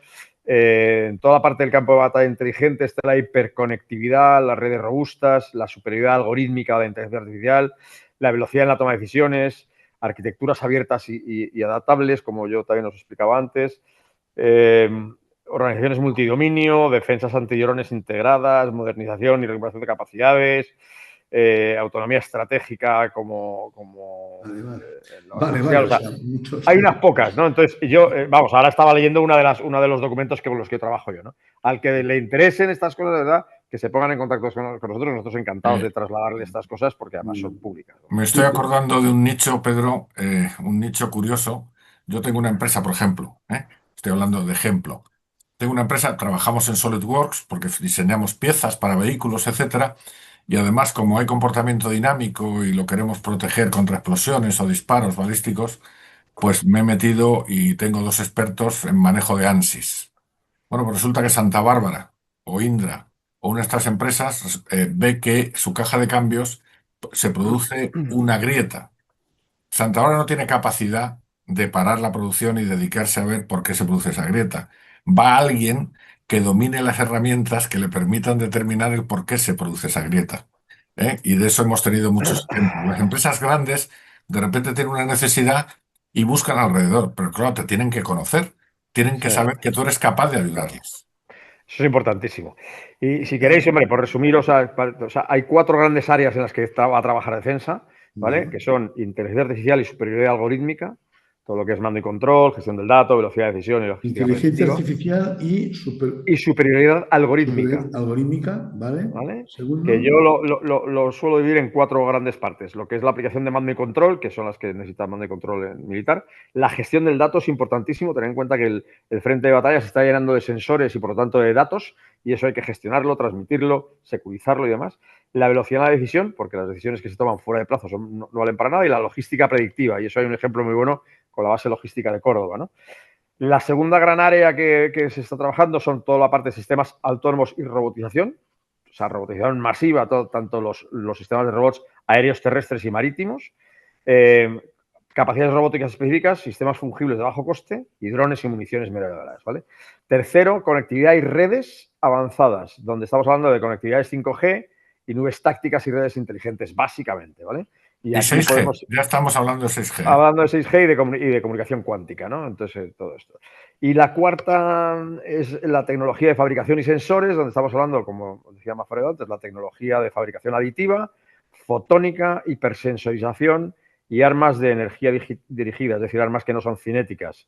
C: En toda la parte del campo de batalla inteligente está la hiperconectividad, las redes robustas, la superioridad algorítmica de la inteligencia artificial, la velocidad en la toma de decisiones, arquitecturas abiertas y adaptables, como yo también os explicaba antes. Organizaciones multidominio, defensas antidrones integradas, modernización y recuperación de capacidades, autonomía estratégica como
B: Vale,
C: o sea,
B: o sea, muchos
C: hay unas
B: temas.
C: pocas, ¿no? Entonces, yo, vamos, ahora estaba leyendo uno de los documentos con los que trabajo yo, ¿no? Al que le interesen estas cosas, de verdad, que se pongan en contacto con nosotros encantados
A: Eh,
C: de trasladarle estas cosas porque además son públicas, ¿no?
A: Me estoy acordando de un nicho, Pedro, un nicho curioso. Yo tengo una empresa, por ejemplo, estoy hablando de ejemplo. Tengo una empresa, trabajamos en SolidWorks porque diseñamos piezas para vehículos, etcétera. Y además, como hay comportamiento dinámico y lo queremos proteger contra explosiones o disparos balísticos, pues me he metido y tengo dos expertos en manejo de ANSYS. Bueno, pues resulta que Santa Bárbara o Indra o una de estas empresas ve que su caja de cambios se produce una grieta. Santa Bárbara no tiene capacidad de parar la producción y dedicarse a ver por qué se produce esa grieta. Va alguien que domine las herramientas que le permitan determinar el por qué se produce esa grieta. Y de eso hemos tenido muchos ejemplos. Las empresas grandes de repente tienen una necesidad y buscan alrededor, pero claro, te tienen que conocer, tienen que
C: Sí.
A: saber que tú eres capaz de ayudarles.
C: Eso es importantísimo. Y si queréis, hombre, por resumir, o sea, hay 4 grandes áreas en las que va a trabajar defensa, ¿vale? Que son inteligencia artificial y superioridad algorítmica, todo lo que es mando y control, gestión del dato, velocidad de decisión y logística
B: Inteligencia
C: predictiva.
B: artificial y
C: Y superioridad algorítmica,
B: superioridad algorítmica, ¿vale?
C: ¿vale? Que
B: Segundo.
C: yo lo suelo dividir en 4 grandes partes. Lo que es la aplicación de mando y control, que son las que necesitan mando y control militar. La gestión del dato es importantísimo. Tener en cuenta que el frente de batalla se está llenando de sensores y, por lo tanto, de datos. Y eso hay que gestionarlo, transmitirlo, securizarlo y demás. La velocidad de la decisión, porque las decisiones que se toman fuera de plazo no valen para nada. Y la logística predictiva. Y eso hay un ejemplo muy bueno con la base logística de Córdoba, ¿no? La segunda gran área que se está trabajando son toda la parte de sistemas autónomos y robotización. O sea, robotización masiva, tanto los sistemas de robots aéreos, terrestres y marítimos, capacidades robóticas específicas, sistemas fungibles de bajo coste y drones y municiones merodeadoras, ¿vale? Tercero, conectividad y redes avanzadas, donde estamos hablando de conectividades 5G y nubes tácticas y redes inteligentes, básicamente, ¿vale?
A: Y
C: aquí
A: 6G,
C: podemos...
A: ya estamos hablando de 6G.
C: Hablando de 6G y de comunicación cuántica, ¿no? Entonces, todo esto. Y la cuarta es la tecnología de fabricación y sensores, donde estamos hablando, como decía Mafredo antes, la tecnología de fabricación aditiva, fotónica, hipersensorización y armas de energía dirigida, es decir, armas que no son cinéticas,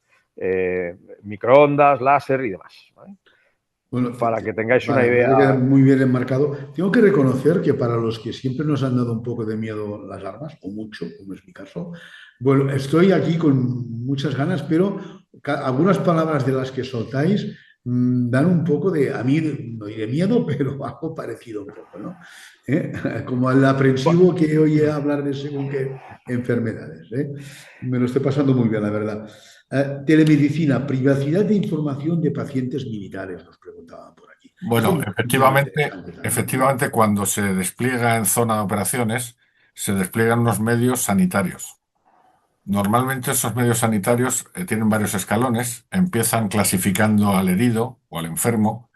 C: microondas, láser y demás, ¿vale?
B: Bueno,
C: Para que tengáis
B: vale,
C: una idea.
B: me queda muy bien enmarcado. Tengo que reconocer que para los que siempre nos han dado un poco de miedo las armas, o mucho, como es mi caso, bueno, estoy aquí con muchas ganas, pero algunas palabras de las que soltáis dan un poco de, a mí no diré miedo, pero algo parecido un poco, ¿no? Como el aprensivo que oye hablar de según qué enfermedades, ¿eh? Me lo estoy pasando muy bien, la verdad. Telemedicina, privacidad de información de pacientes militares, nos preguntaban por aquí. Esto
A: Bueno,
B: es muy
A: efectivamente,
B: interesante también, ¿no?
A: efectivamente, cuando se despliega en zona de operaciones, se despliegan unos medios sanitarios. Normalmente esos medios sanitarios tienen varios escalones, empiezan clasificando al herido o al enfermo,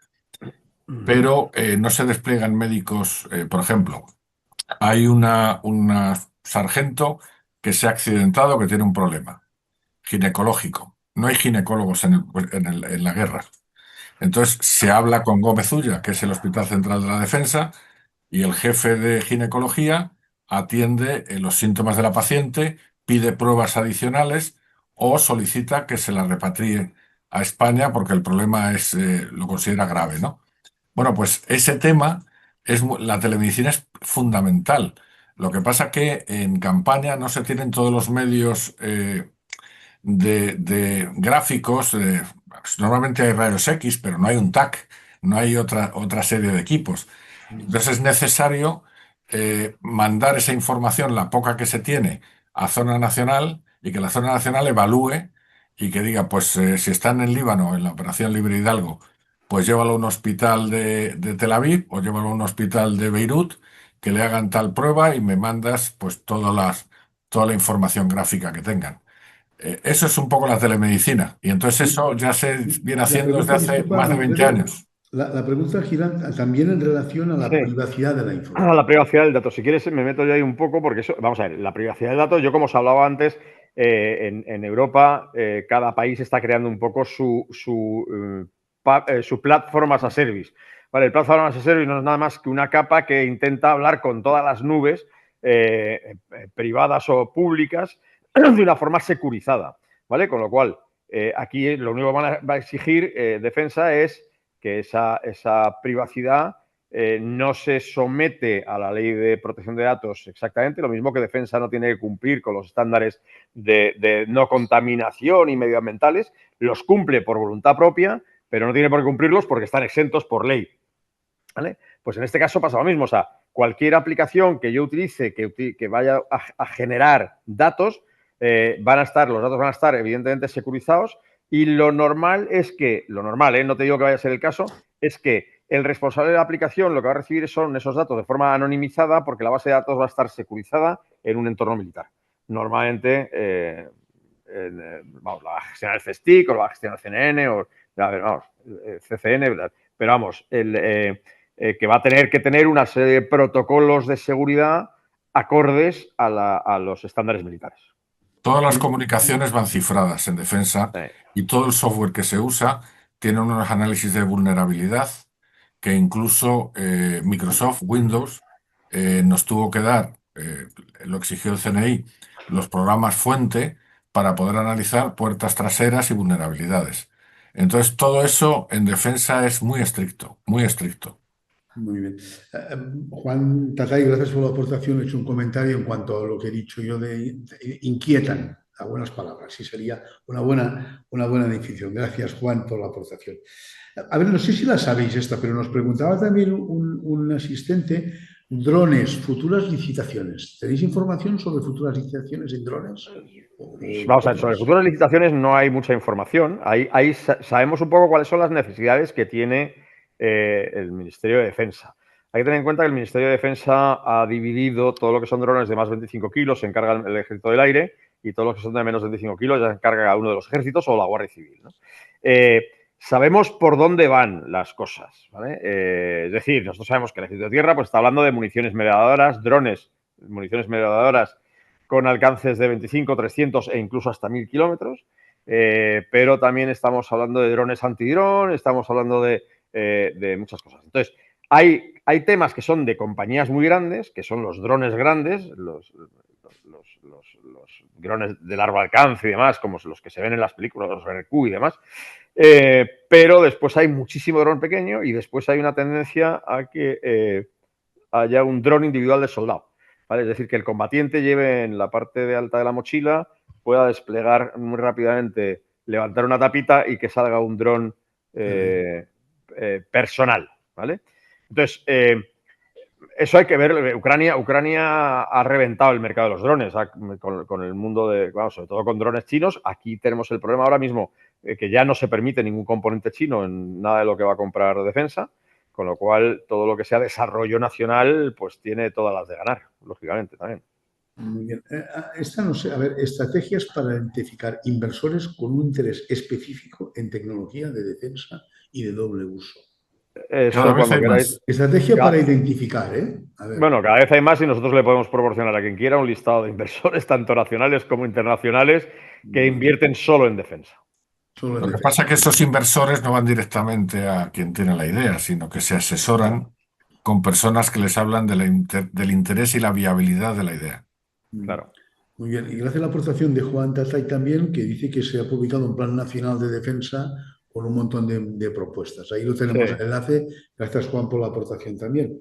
A: pero no se despliegan médicos, por ejemplo, hay una sargento que se ha accidentado, que tiene un problema ginecológico. No hay ginecólogos en la guerra. Entonces se habla con Gómez Ulla, que es el Hospital Central de la Defensa, y el jefe de ginecología atiende los síntomas de la paciente, pide pruebas adicionales o solicita que se la repatrie a España porque el problema lo considera grave, ¿no? Bueno, pues ese tema la telemedicina es fundamental. Lo que pasa que en campaña no se tienen todos los medios de gráficos. Normalmente hay rayos X, pero no hay un TAC, no hay otra serie de equipos. Entonces es necesario mandar esa información, la poca que se tiene, a zona nacional y que la zona nacional evalúe y que diga, pues si están en Líbano, en la Operación Libre Hidalgo, pues llévalo a un hospital de Tel Aviv o llévalo a un hospital de Beirut, que le hagan tal prueba y me mandas pues toda la información gráfica que tengan. Eso es un poco la telemedicina. Y entonces eso ya se viene
B: La
A: haciendo desde
B: pregunta,
A: hace
B: disculpa,
A: más de 20
B: Manfredo,
A: años.
B: la pregunta gira también en relación a la
C: Sí.
B: privacidad de la
C: A la
B: información.
C: privacidad del dato. Si quieres, me meto yo ahí un poco, porque eso, vamos a ver, la privacidad del dato, yo como os hablaba antes, en Europa, cada país está creando un poco su platform as a service. Vale, el platform as a service no es nada más que una capa que intenta hablar con todas las nubes privadas o públicas de una forma securizada, ¿vale? Con lo cual, aquí lo único que va a exigir Defensa es que esa privacidad no se somete a la ley de protección de datos exactamente, lo mismo que Defensa no tiene que cumplir con los estándares de no contaminación y medioambientales, los cumple por voluntad propia, pero no tiene por qué cumplirlos porque están exentos por ley, ¿vale? Pues en este caso pasa lo mismo, o sea, cualquier aplicación que yo utilice que vaya a generar datos, los datos van a estar evidentemente securizados y lo normal, no te digo que vaya a ser el caso, es que el responsable de la aplicación lo que va a recibir son esos datos de forma anonimizada porque la base de datos va a estar securizada en un entorno militar. Normalmente, vamos, la va a gestionar el CSTIC o la va a gestionar el CNN o vamos, CCN, pero vamos, que va a tener que tener una serie de protocolos de seguridad acordes a los estándares militares.
A: Todas las comunicaciones van cifradas en Defensa y todo el software que se usa tiene unos análisis de vulnerabilidad que incluso Microsoft Windows nos tuvo que dar, lo exigió el CNI, los programas fuente para poder analizar puertas traseras y vulnerabilidades. Entonces, todo eso en Defensa es muy estricto, muy estricto.
B: Muy bien. Juan Tatay, gracias por la aportación. He hecho un comentario en cuanto a lo que he dicho yo inquietan, a buenas palabras. Sí, sería una buena definición. Gracias, Juan, por la aportación. A ver, no sé si la sabéis esta, pero nos preguntaba también un asistente, drones, futuras licitaciones. ¿Tenéis información sobre futuras licitaciones en drones?
C: Vamos a ver, sobre futuras licitaciones no hay mucha información. Ahí sabemos un poco cuáles son las necesidades que tiene el Ministerio de Defensa. Hay que tener en cuenta que el Ministerio de Defensa ha dividido todo lo que son drones de más de 25 kilos, se encarga el Ejército del Aire, y todos los que son de menos de 25 kilos ya se encarga cada uno de los ejércitos o la Guardia Civil, ¿no? Sabemos por dónde van las cosas, ¿vale? Es decir, nosotros sabemos que el Ejército de Tierra pues, está hablando de municiones metralladoras, drones, municiones metralladoras con alcances de 25, 300 e incluso hasta 1000 kilómetros, pero también estamos hablando de drones antidrón, estamos hablando de muchas cosas. Entonces, hay temas que son de compañías muy grandes, que son los drones grandes, los drones de largo alcance y demás, como los que se ven en las películas, los RQ y demás, pero después hay muchísimo dron pequeño y después hay una tendencia a que haya un dron individual de soldado, ¿vale? Es decir, que el combatiente lleve en la parte de alta de la mochila, pueda desplegar muy rápidamente, levantar una tapita y que salga un dron personal, ¿vale? Entonces, eso hay que ver. Ucrania ha reventado el mercado de los drones con el mundo de, bueno, sobre todo con drones chinos. Aquí tenemos el problema ahora mismo que ya no se permite ningún componente chino en nada de lo que va a comprar defensa, con lo cual todo lo que sea desarrollo nacional pues tiene todas las de ganar, lógicamente también.
B: Muy bien. Esta, no sé, a ver, estrategias para identificar inversores con un interés específico en tecnología de defensa y de doble uso.
C: Eso cuando queráis.
B: Estrategia para identificar, ¿eh? A ver.
C: Bueno, cada vez hay más y nosotros le podemos proporcionar a quien quiera un listado de inversores, tanto nacionales como internacionales, que invierten solo en defensa.
A: Lo que pasa es que esos inversores no van directamente a quien tiene la idea, sino que se asesoran con personas que les hablan del interés y la viabilidad de la idea.
C: Claro.
B: Muy bien. Y gracias a la aportación de Juan Tatay también, que dice que se ha publicado un Plan Nacional de Defensa con un montón de propuestas. Ahí lo tenemos el enlace. Gracias, Juan, por la aportación también.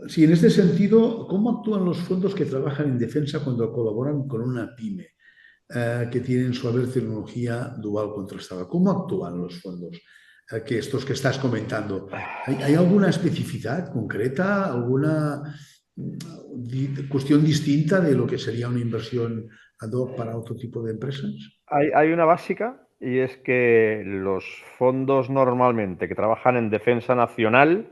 B: Sí, en este sentido, ¿cómo actúan los fondos que trabajan en defensa cuando colaboran con una pyme que tienen su haber tecnología dual contrastada? ¿Cómo actúan los fondos que estos que estás comentando? ¿Hay alguna especificidad concreta, alguna cuestión distinta de lo que sería una inversión ad hoc para otro tipo de empresas?
C: Hay una básica, y es que los fondos normalmente que trabajan en defensa nacional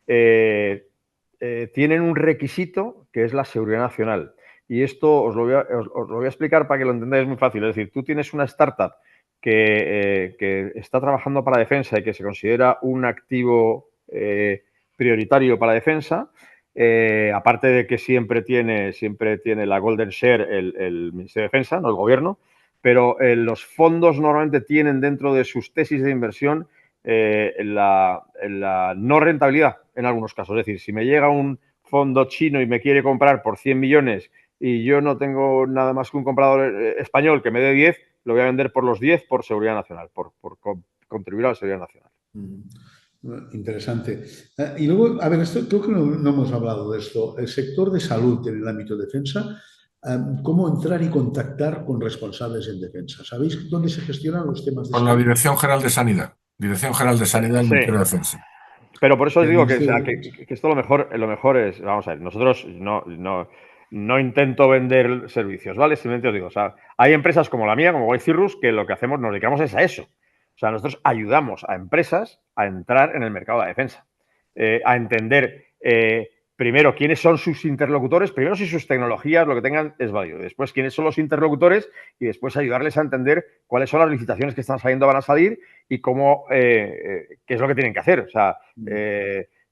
C: tienen un requisito que es la seguridad nacional. Y esto os lo voy a explicar para que lo entendáis muy fácil. Es decir, tú tienes una startup que está trabajando para defensa y que se considera un activo prioritario para defensa, aparte de que siempre tiene la Golden Share el Ministerio de Defensa, no el gobierno, pero los fondos normalmente tienen dentro de sus tesis de inversión la no rentabilidad en algunos casos. Es decir, si me llega un fondo chino y me quiere comprar por 100 millones y yo no tengo nada más que un comprador español que me dé 10, lo voy a vender por los 10 por seguridad nacional, por contribuir a la seguridad nacional.
B: Interesante. Y luego, a ver, esto creo que no hemos hablado de esto. El sector de salud en el ámbito de defensa, ¿cómo entrar y contactar con responsables en defensa? ¿Sabéis dónde se gestionan los temas de
A: salud? Con la Dirección General de Sanidad. Dirección General de Sanidad del Ministerio de Defensa.
C: Pero por eso os digo que esto lo mejor es, vamos a ver, nosotros no intento vender servicios, ¿vale? Simplemente os digo, o sea, hay empresas como la mía, como White Cirrus, que lo que hacemos, nos dedicamos es a eso. O sea, nosotros ayudamos a empresas a entrar en el mercado de la defensa, a entender primero quiénes son sus interlocutores, primero si sus tecnologías, lo que tengan, es válido. Después, quiénes son los interlocutores y después ayudarles a entender cuáles son las licitaciones que están saliendo, van a salir y cómo, qué es lo que tienen que hacer. O sea,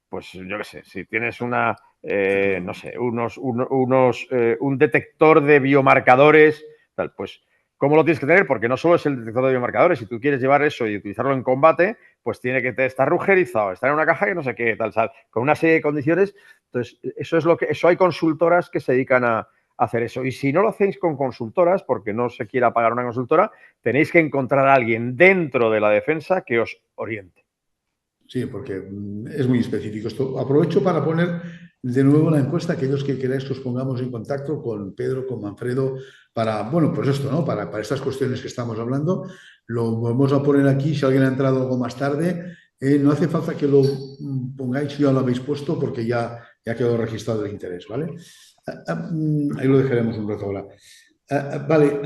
C: pues yo qué sé, si tienes no sé, un detector de biomarcadores, tal, pues ¿cómo lo tienes que tener? Porque no solo es el detector de biomarcadores. Si tú quieres llevar eso y utilizarlo en combate, pues tiene que estar rugerizado, estar en una caja que no sé qué, tal, con una serie de condiciones. Entonces, eso hay consultoras que se dedican a hacer eso. Y si no lo hacéis con consultoras, porque no se quiera pagar una consultora, tenéis que encontrar a alguien dentro de la defensa que os oriente.
B: Sí, porque es muy específico esto. Aprovecho para poner de nuevo la encuesta, aquellos que queráis que os pongamos en contacto con Pedro, con Manfredo, para, bueno, pues esto, ¿no? Para estas cuestiones que estamos hablando. Lo vamos a poner aquí, si alguien ha entrado algo más tarde, no hace falta que lo pongáis si ya lo habéis puesto, porque ya quedó registrado el interés, ¿vale? Ahí lo dejaremos un rato ahora. Vale,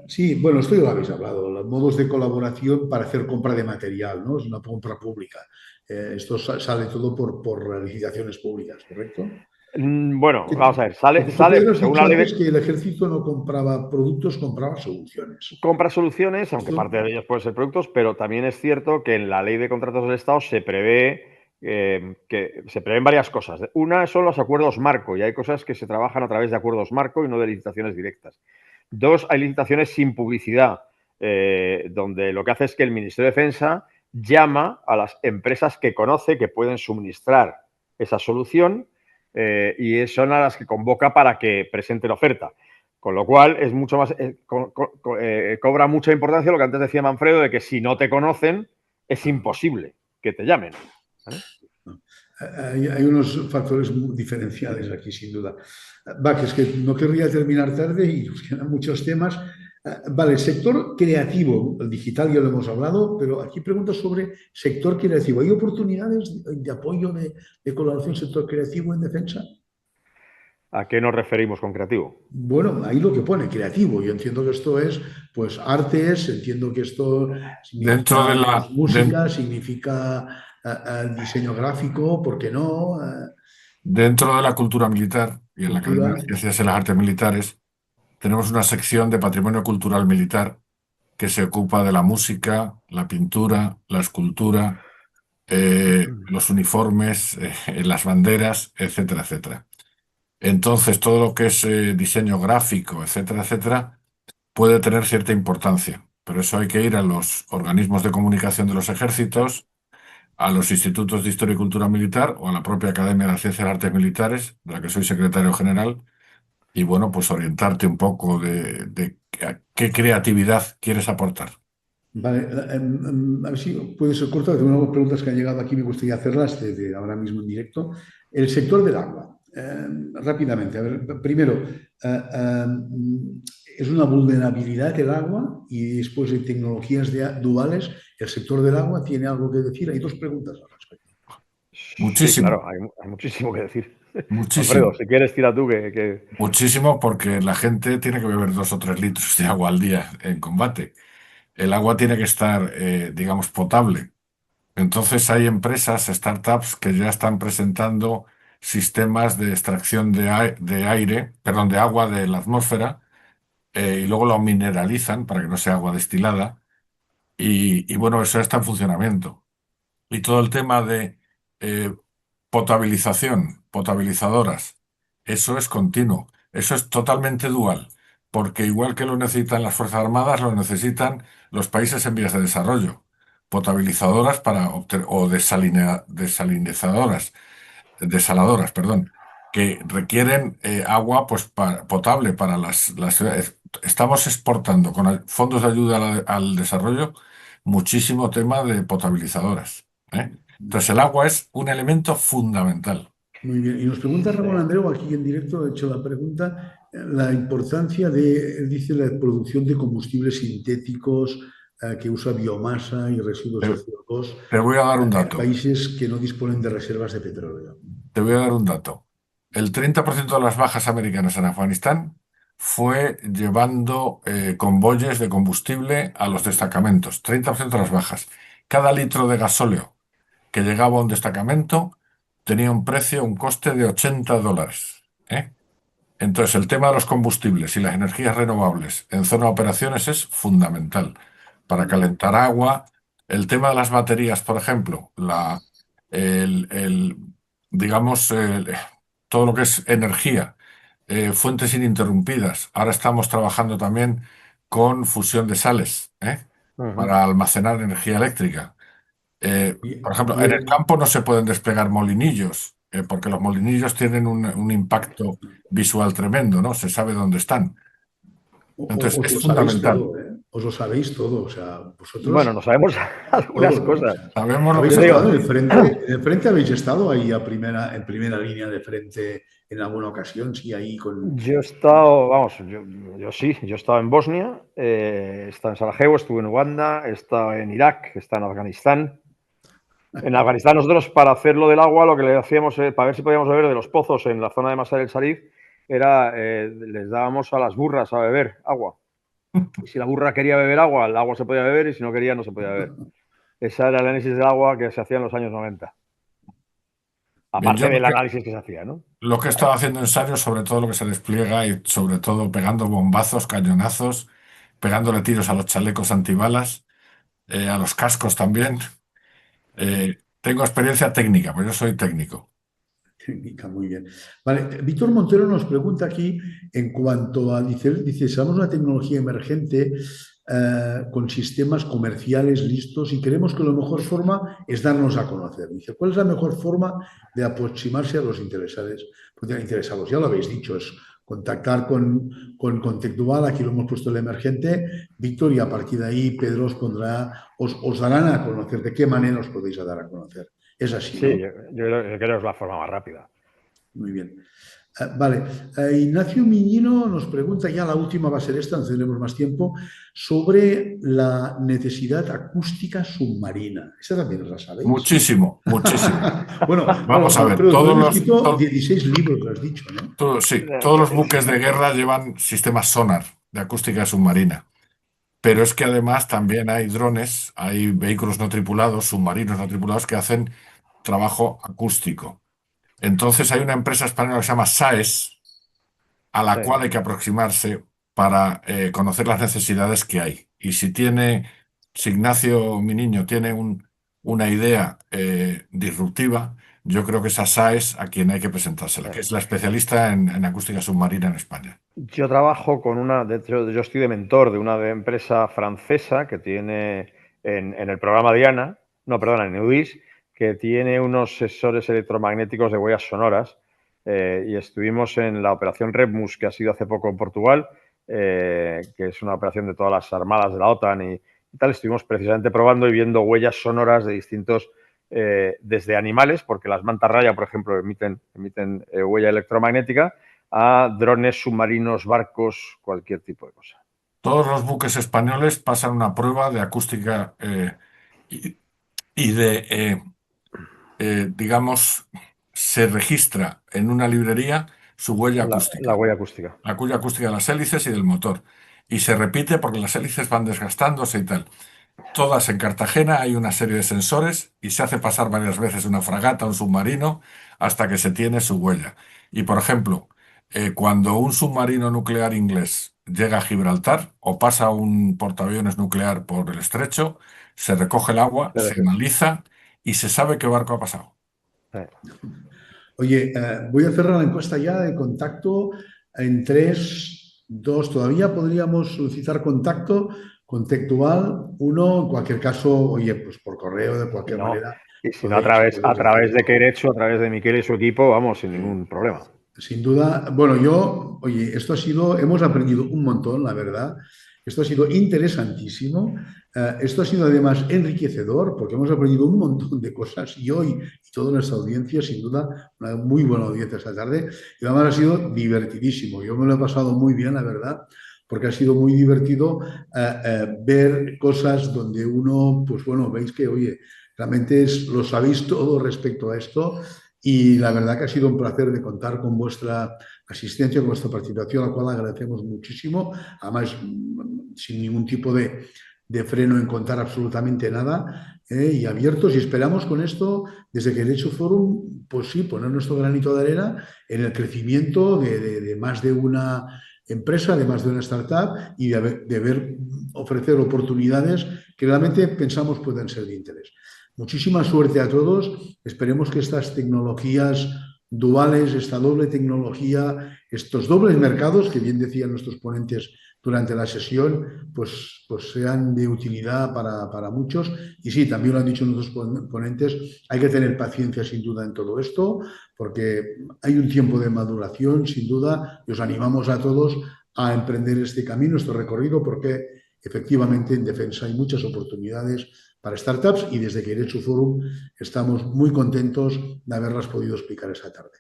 B: sí, bueno, esto ya lo habéis hablado, los modos de colaboración para hacer compra de material, ¿no? Es una compra pública. Esto sale todo por licitaciones públicas, ¿correcto?
C: Bueno,
B: Que
C: vamos a ver,
B: tú,
C: sale
B: Pedro, has
C: según
B: dicho
C: la ley
B: antes
C: de
B: que el ejército no compraba productos, compraba soluciones.
C: compra soluciones, aunque
B: Esto,
C: parte de ellas pueden ser productos, pero también es cierto que en la ley de contratos del Estado se prevé que se prevén varias cosas. Una son los acuerdos marco, y hay cosas que se trabajan a través de acuerdos marco y no de licitaciones directas. Dos, hay licitaciones sin publicidad, donde lo que hace es que el Ministerio de Defensa llama a las empresas que conoce que pueden suministrar esa solución y son a las que convoca para que presenten oferta. Con lo cual es mucho más, cobra mucha importancia lo que antes decía Manfredo, de que si no te conocen, es imposible que te llamen. ¿Vale?
B: hay unos factores diferenciales aquí, sin duda. Va, que es que no querría terminar tarde y nos quedan muchos temas. Vale, el sector creativo, el digital ya lo hemos hablado, pero aquí pregunto sobre sector creativo. ¿Hay oportunidades de apoyo, de colaboración sector creativo en defensa?
C: ¿A qué nos referimos con creativo?
B: Bueno, ahí lo que pone, creativo. Yo entiendo que esto es, pues, artes, entiendo que esto
A: Dentro de
B: significa, pues,
A: la, de-
B: música, significa diseño gráfico, ¿por qué no?
A: dentro de la cultura militar y en la
B: Cultura.
A: Academia de Ciencias y las Artes Militares, tenemos una sección de patrimonio cultural militar que se ocupa de la música, la pintura, la escultura, los uniformes, las banderas, etcétera, etcétera. Entonces, todo lo que es diseño gráfico, etcétera, etcétera, puede tener cierta importancia, pero eso hay que ir a los organismos de comunicación de los ejércitos, a los institutos de Historia y Cultura Militar o a la propia Academia de las Ciencias y Artes Militares, de la que soy secretario general, y bueno, pues orientarte un poco de qué creatividad quieres aportar.
B: Vale, a ver si puede ser corto, tengo unas preguntas que han llegado aquí, me gustaría hacerlas desde ahora mismo en directo. El sector del agua, rápidamente, a ver, primero, es una vulnerabilidad el agua y después en tecnologías duales, el sector del agua tiene algo que decir. Hay dos preguntas al respecto.
C: Sí,
A: Muchísimo,
C: claro, hay muchísimo que decir. Alfredo,
A: muchísimo,
C: si quieres, tira tú que...
A: muchísimo porque la gente tiene que beber 2 o 3 litros de agua al día en combate. El agua tiene que estar, digamos, potable. Entonces hay empresas, startups, que ya están presentando sistemas de extracción de aire, perdón, de agua de la atmósfera, y luego lo mineralizan para que no sea agua destilada. Y bueno, eso ya está en funcionamiento. Y todo el tema de eh, potabilización, potabilizadoras, eso es continuo, eso es totalmente dual, porque igual que lo necesitan las Fuerzas Armadas, lo necesitan los países en vías de desarrollo. Potabilizadoras para o desalinizadoras, desaladoras, perdón, que requieren agua pues, potable para las ciudades. Estamos exportando con fondos de ayuda al desarrollo muchísimo tema de potabilizadoras. Entonces el agua es un elemento fundamental.
B: Muy bien. Y nos pregunta Ramón
C: Sí.
B: Andreu, aquí en directo, he hecho la pregunta, la importancia de, él dice, la producción de combustibles sintéticos que usa biomasa y residuos de
A: Te,
B: CO2
A: te voy a dar un
B: en
A: dato.
B: países que no disponen de reservas de petróleo.
A: Te voy a dar un dato. El 30% de las bajas americanas en Afganistán fue llevando convoyes de combustible a los destacamentos. 30% de las bajas. Cada litro de gasóleo que llegaba a un destacamento tenía un precio, un coste de $80. ¿eh? Entonces, el tema de los combustibles y las energías renovables en zona de operaciones es fundamental para calentar agua. El tema de las baterías, por ejemplo, el, el, digamos, todo lo que es energía, fuentes ininterrumpidas. Ahora estamos trabajando también con fusión de sales,
C: Ujú.
A: para almacenar energía eléctrica. Por ejemplo,
B: Y
A: en el campo no se pueden desplegar molinillos, porque los molinillos tienen un impacto visual tremendo, ¿no? Se sabe dónde están. Entonces,
B: os
A: es
B: lo sabéis todo,
A: fundamental.
B: ¿eh? Os lo sabéis todo. O sea, vosotros,
C: Bueno, no sabemos
B: todo,
C: algunas
B: ¿no? O
C: cosas.
B: sea,
A: Sabemos lo que
B: habéis
C: Yo
A: se
C: te
B: estado
C: digo,
A: puede.
B: en el frente habéis estado ahí en primera línea de frente en alguna ocasión, sí, ahí con...
C: yo he estado, vamos, yo sí, yo he estado en Bosnia, he estado en Sarajevo, estuve en Uganda, he estado en Irak, he estado en Afganistán. En Afganistán nosotros para hacer lo del agua lo que le hacíamos, para ver si podíamos beber de los pozos en la zona de Masar el Sharif, les dábamos a las burras a beber agua. Y si la burra quería beber agua, el agua se podía beber, y si no quería, no se podía beber. Ese era el análisis del agua que se hacía en los años 90.
A: Bien,
C: Aparte del análisis que se hacía, ¿no?
A: lo que he estado haciendo ensayos sobre todo lo que se despliega y sobre todo pegando bombazos, cañonazos, pegándole tiros a los chalecos antibalas, a los cascos también. Tengo experiencia técnica, pues yo soy técnico.
B: Técnica, muy bien. Vale, Víctor Montero nos pregunta aquí en cuanto a, dice, somos una tecnología emergente con sistemas comerciales listos y creemos que la mejor forma es darnos a conocer. Dice, ¿cuál es la mejor forma de aproximarse a los interesados? Ya lo habéis dicho, es contactar con Tecdual, aquí lo hemos puesto el emergente, Víctor, y a partir de ahí Pedro os darán a conocer. ¿De qué manera os podéis dar a conocer? Es así,
C: sí,
B: ¿no?
C: yo creo que es la forma más rápida.
B: Muy bien. Vale. Ignacio Miñino nos pregunta, ya la última va a ser esta, no tendremos más tiempo, sobre la necesidad acústica submarina. ¿Esta también os la sabéis?
A: Muchísimo, muchísimo.
B: Bueno,
A: vamos a ver,
B: pero tú has
A: todos
B: escrito 16 libros, lo has dicho, ¿no?
A: sí, todos los buques de guerra llevan sistemas sonar de acústica submarina. Pero es que además también hay drones, hay vehículos no tripulados, submarinos no tripulados que hacen trabajo acústico. Entonces hay una empresa española que se llama SAES, a la cual hay que aproximarse para conocer las necesidades que hay. Y si Ignacio, mi niño, tiene una idea disruptiva, yo creo que es a SAES a quien hay que presentársela, que es la especialista en acústica submarina en España.
C: Yo trabajo de hecho, yo estoy de mentor de una empresa francesa que tiene en el programa Diana, en EUDIS, que tiene unos sensores electromagnéticos de huellas sonoras, y estuvimos en la operación REPMUS, que ha sido hace poco en Portugal, que es una operación de todas las armadas de la OTAN y tal. Estuvimos precisamente probando y viendo huellas sonoras de distintos, desde animales, porque las mantarraya, por ejemplo, emiten huella electromagnética, a drones, submarinos, barcos, cualquier tipo de cosa.
A: Todos los buques españoles pasan una prueba de acústica y digamos, se registra en una librería su huella acústica.
C: La huella acústica.
A: La huella acústica de las hélices y del motor. Y se repite porque las hélices van desgastándose y tal. Todas en Cartagena hay una serie de sensores y se hace pasar varias veces una fragata, un submarino, hasta que se tiene su huella. Y, por ejemplo, cuando un submarino nuclear inglés llega a Gibraltar o pasa un portaaviones nuclear por el estrecho, se recoge el agua, se analiza y se sabe qué barco ha pasado.
B: Oye, voy a cerrar la encuesta ya de contacto en 3, 2. Todavía podríamos solicitar contacto con Tecdual. 1, en cualquier caso, oye, pues por correo, de cualquier manera.
C: Y si no, a través de Querecho, a través de Miquel y su equipo, vamos, sin ningún problema.
B: Sin duda. Bueno, esto hemos aprendido un montón, la verdad. Esto ha sido interesantísimo. Esto ha sido además enriquecedor porque hemos aprendido un montón de cosas y hoy y toda nuestra audiencia, sin duda, una muy buena audiencia esta tarde. Y además ha sido divertidísimo. Yo me lo he pasado muy bien, la verdad, porque ha sido muy divertido ver cosas donde uno, pues bueno, veis que, oye, realmente lo sabéis todo respecto a esto. Y la verdad que ha sido un placer de contar con vuestra asistencia, con vuestra participación, a la cual agradecemos muchísimo. Además, sin ningún tipo de freno en contar absolutamente nada, y abiertos. Y esperamos con esto, desde Querecho Forum, pues sí, poner nuestro granito de arena en el crecimiento de más de una empresa, de más de una startup y de ver ofrecer oportunidades que realmente pensamos pueden ser de interés. Muchísima suerte a todos. Esperemos que estas tecnologías duales, esta doble tecnología, estos dobles mercados, que bien decían nuestros ponentes durante la sesión, pues sean de utilidad para muchos. Y sí, también lo han dicho nuestros ponentes, hay que tener paciencia sin duda en todo esto, porque hay un tiempo de maduración, sin duda, y os animamos a todos a emprender este camino, este recorrido, porque efectivamente en defensa hay muchas oportunidades para startups y desde Querecho Forum estamos muy contentos de haberlas podido explicar esta tarde.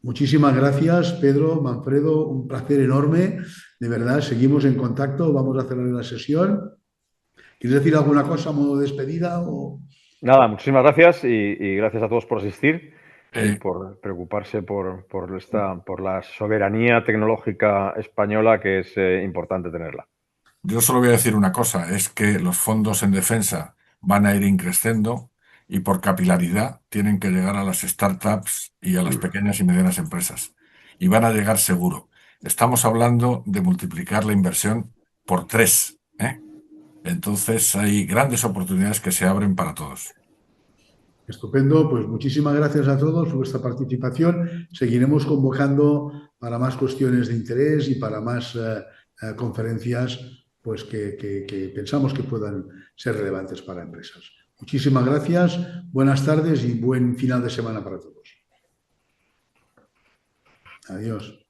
B: Muchísimas gracias, Pedro, Manfredo, un placer enorme, de verdad, seguimos en contacto, vamos a cerrar la sesión. ¿Quieres decir alguna cosa a modo de despedida?
C: Nada, muchísimas gracias y gracias a todos por asistir y por preocuparse por la soberanía tecnológica española, que es importante tenerla.
A: Yo solo voy a decir una cosa, es que los fondos en defensa van a ir increciendo y por capilaridad tienen que llegar a las startups y a las pequeñas y medianas empresas. Y van a llegar seguro. Estamos hablando de multiplicar la inversión por 3, ¿eh? Entonces hay grandes oportunidades que se abren para todos.
B: Estupendo, pues muchísimas gracias a todos por vuestra participación. Seguiremos convocando para más cuestiones de interés y para más conferencias pues que pensamos que puedan ser relevantes para empresas. Muchísimas gracias, buenas tardes y buen final de semana para todos. Adiós.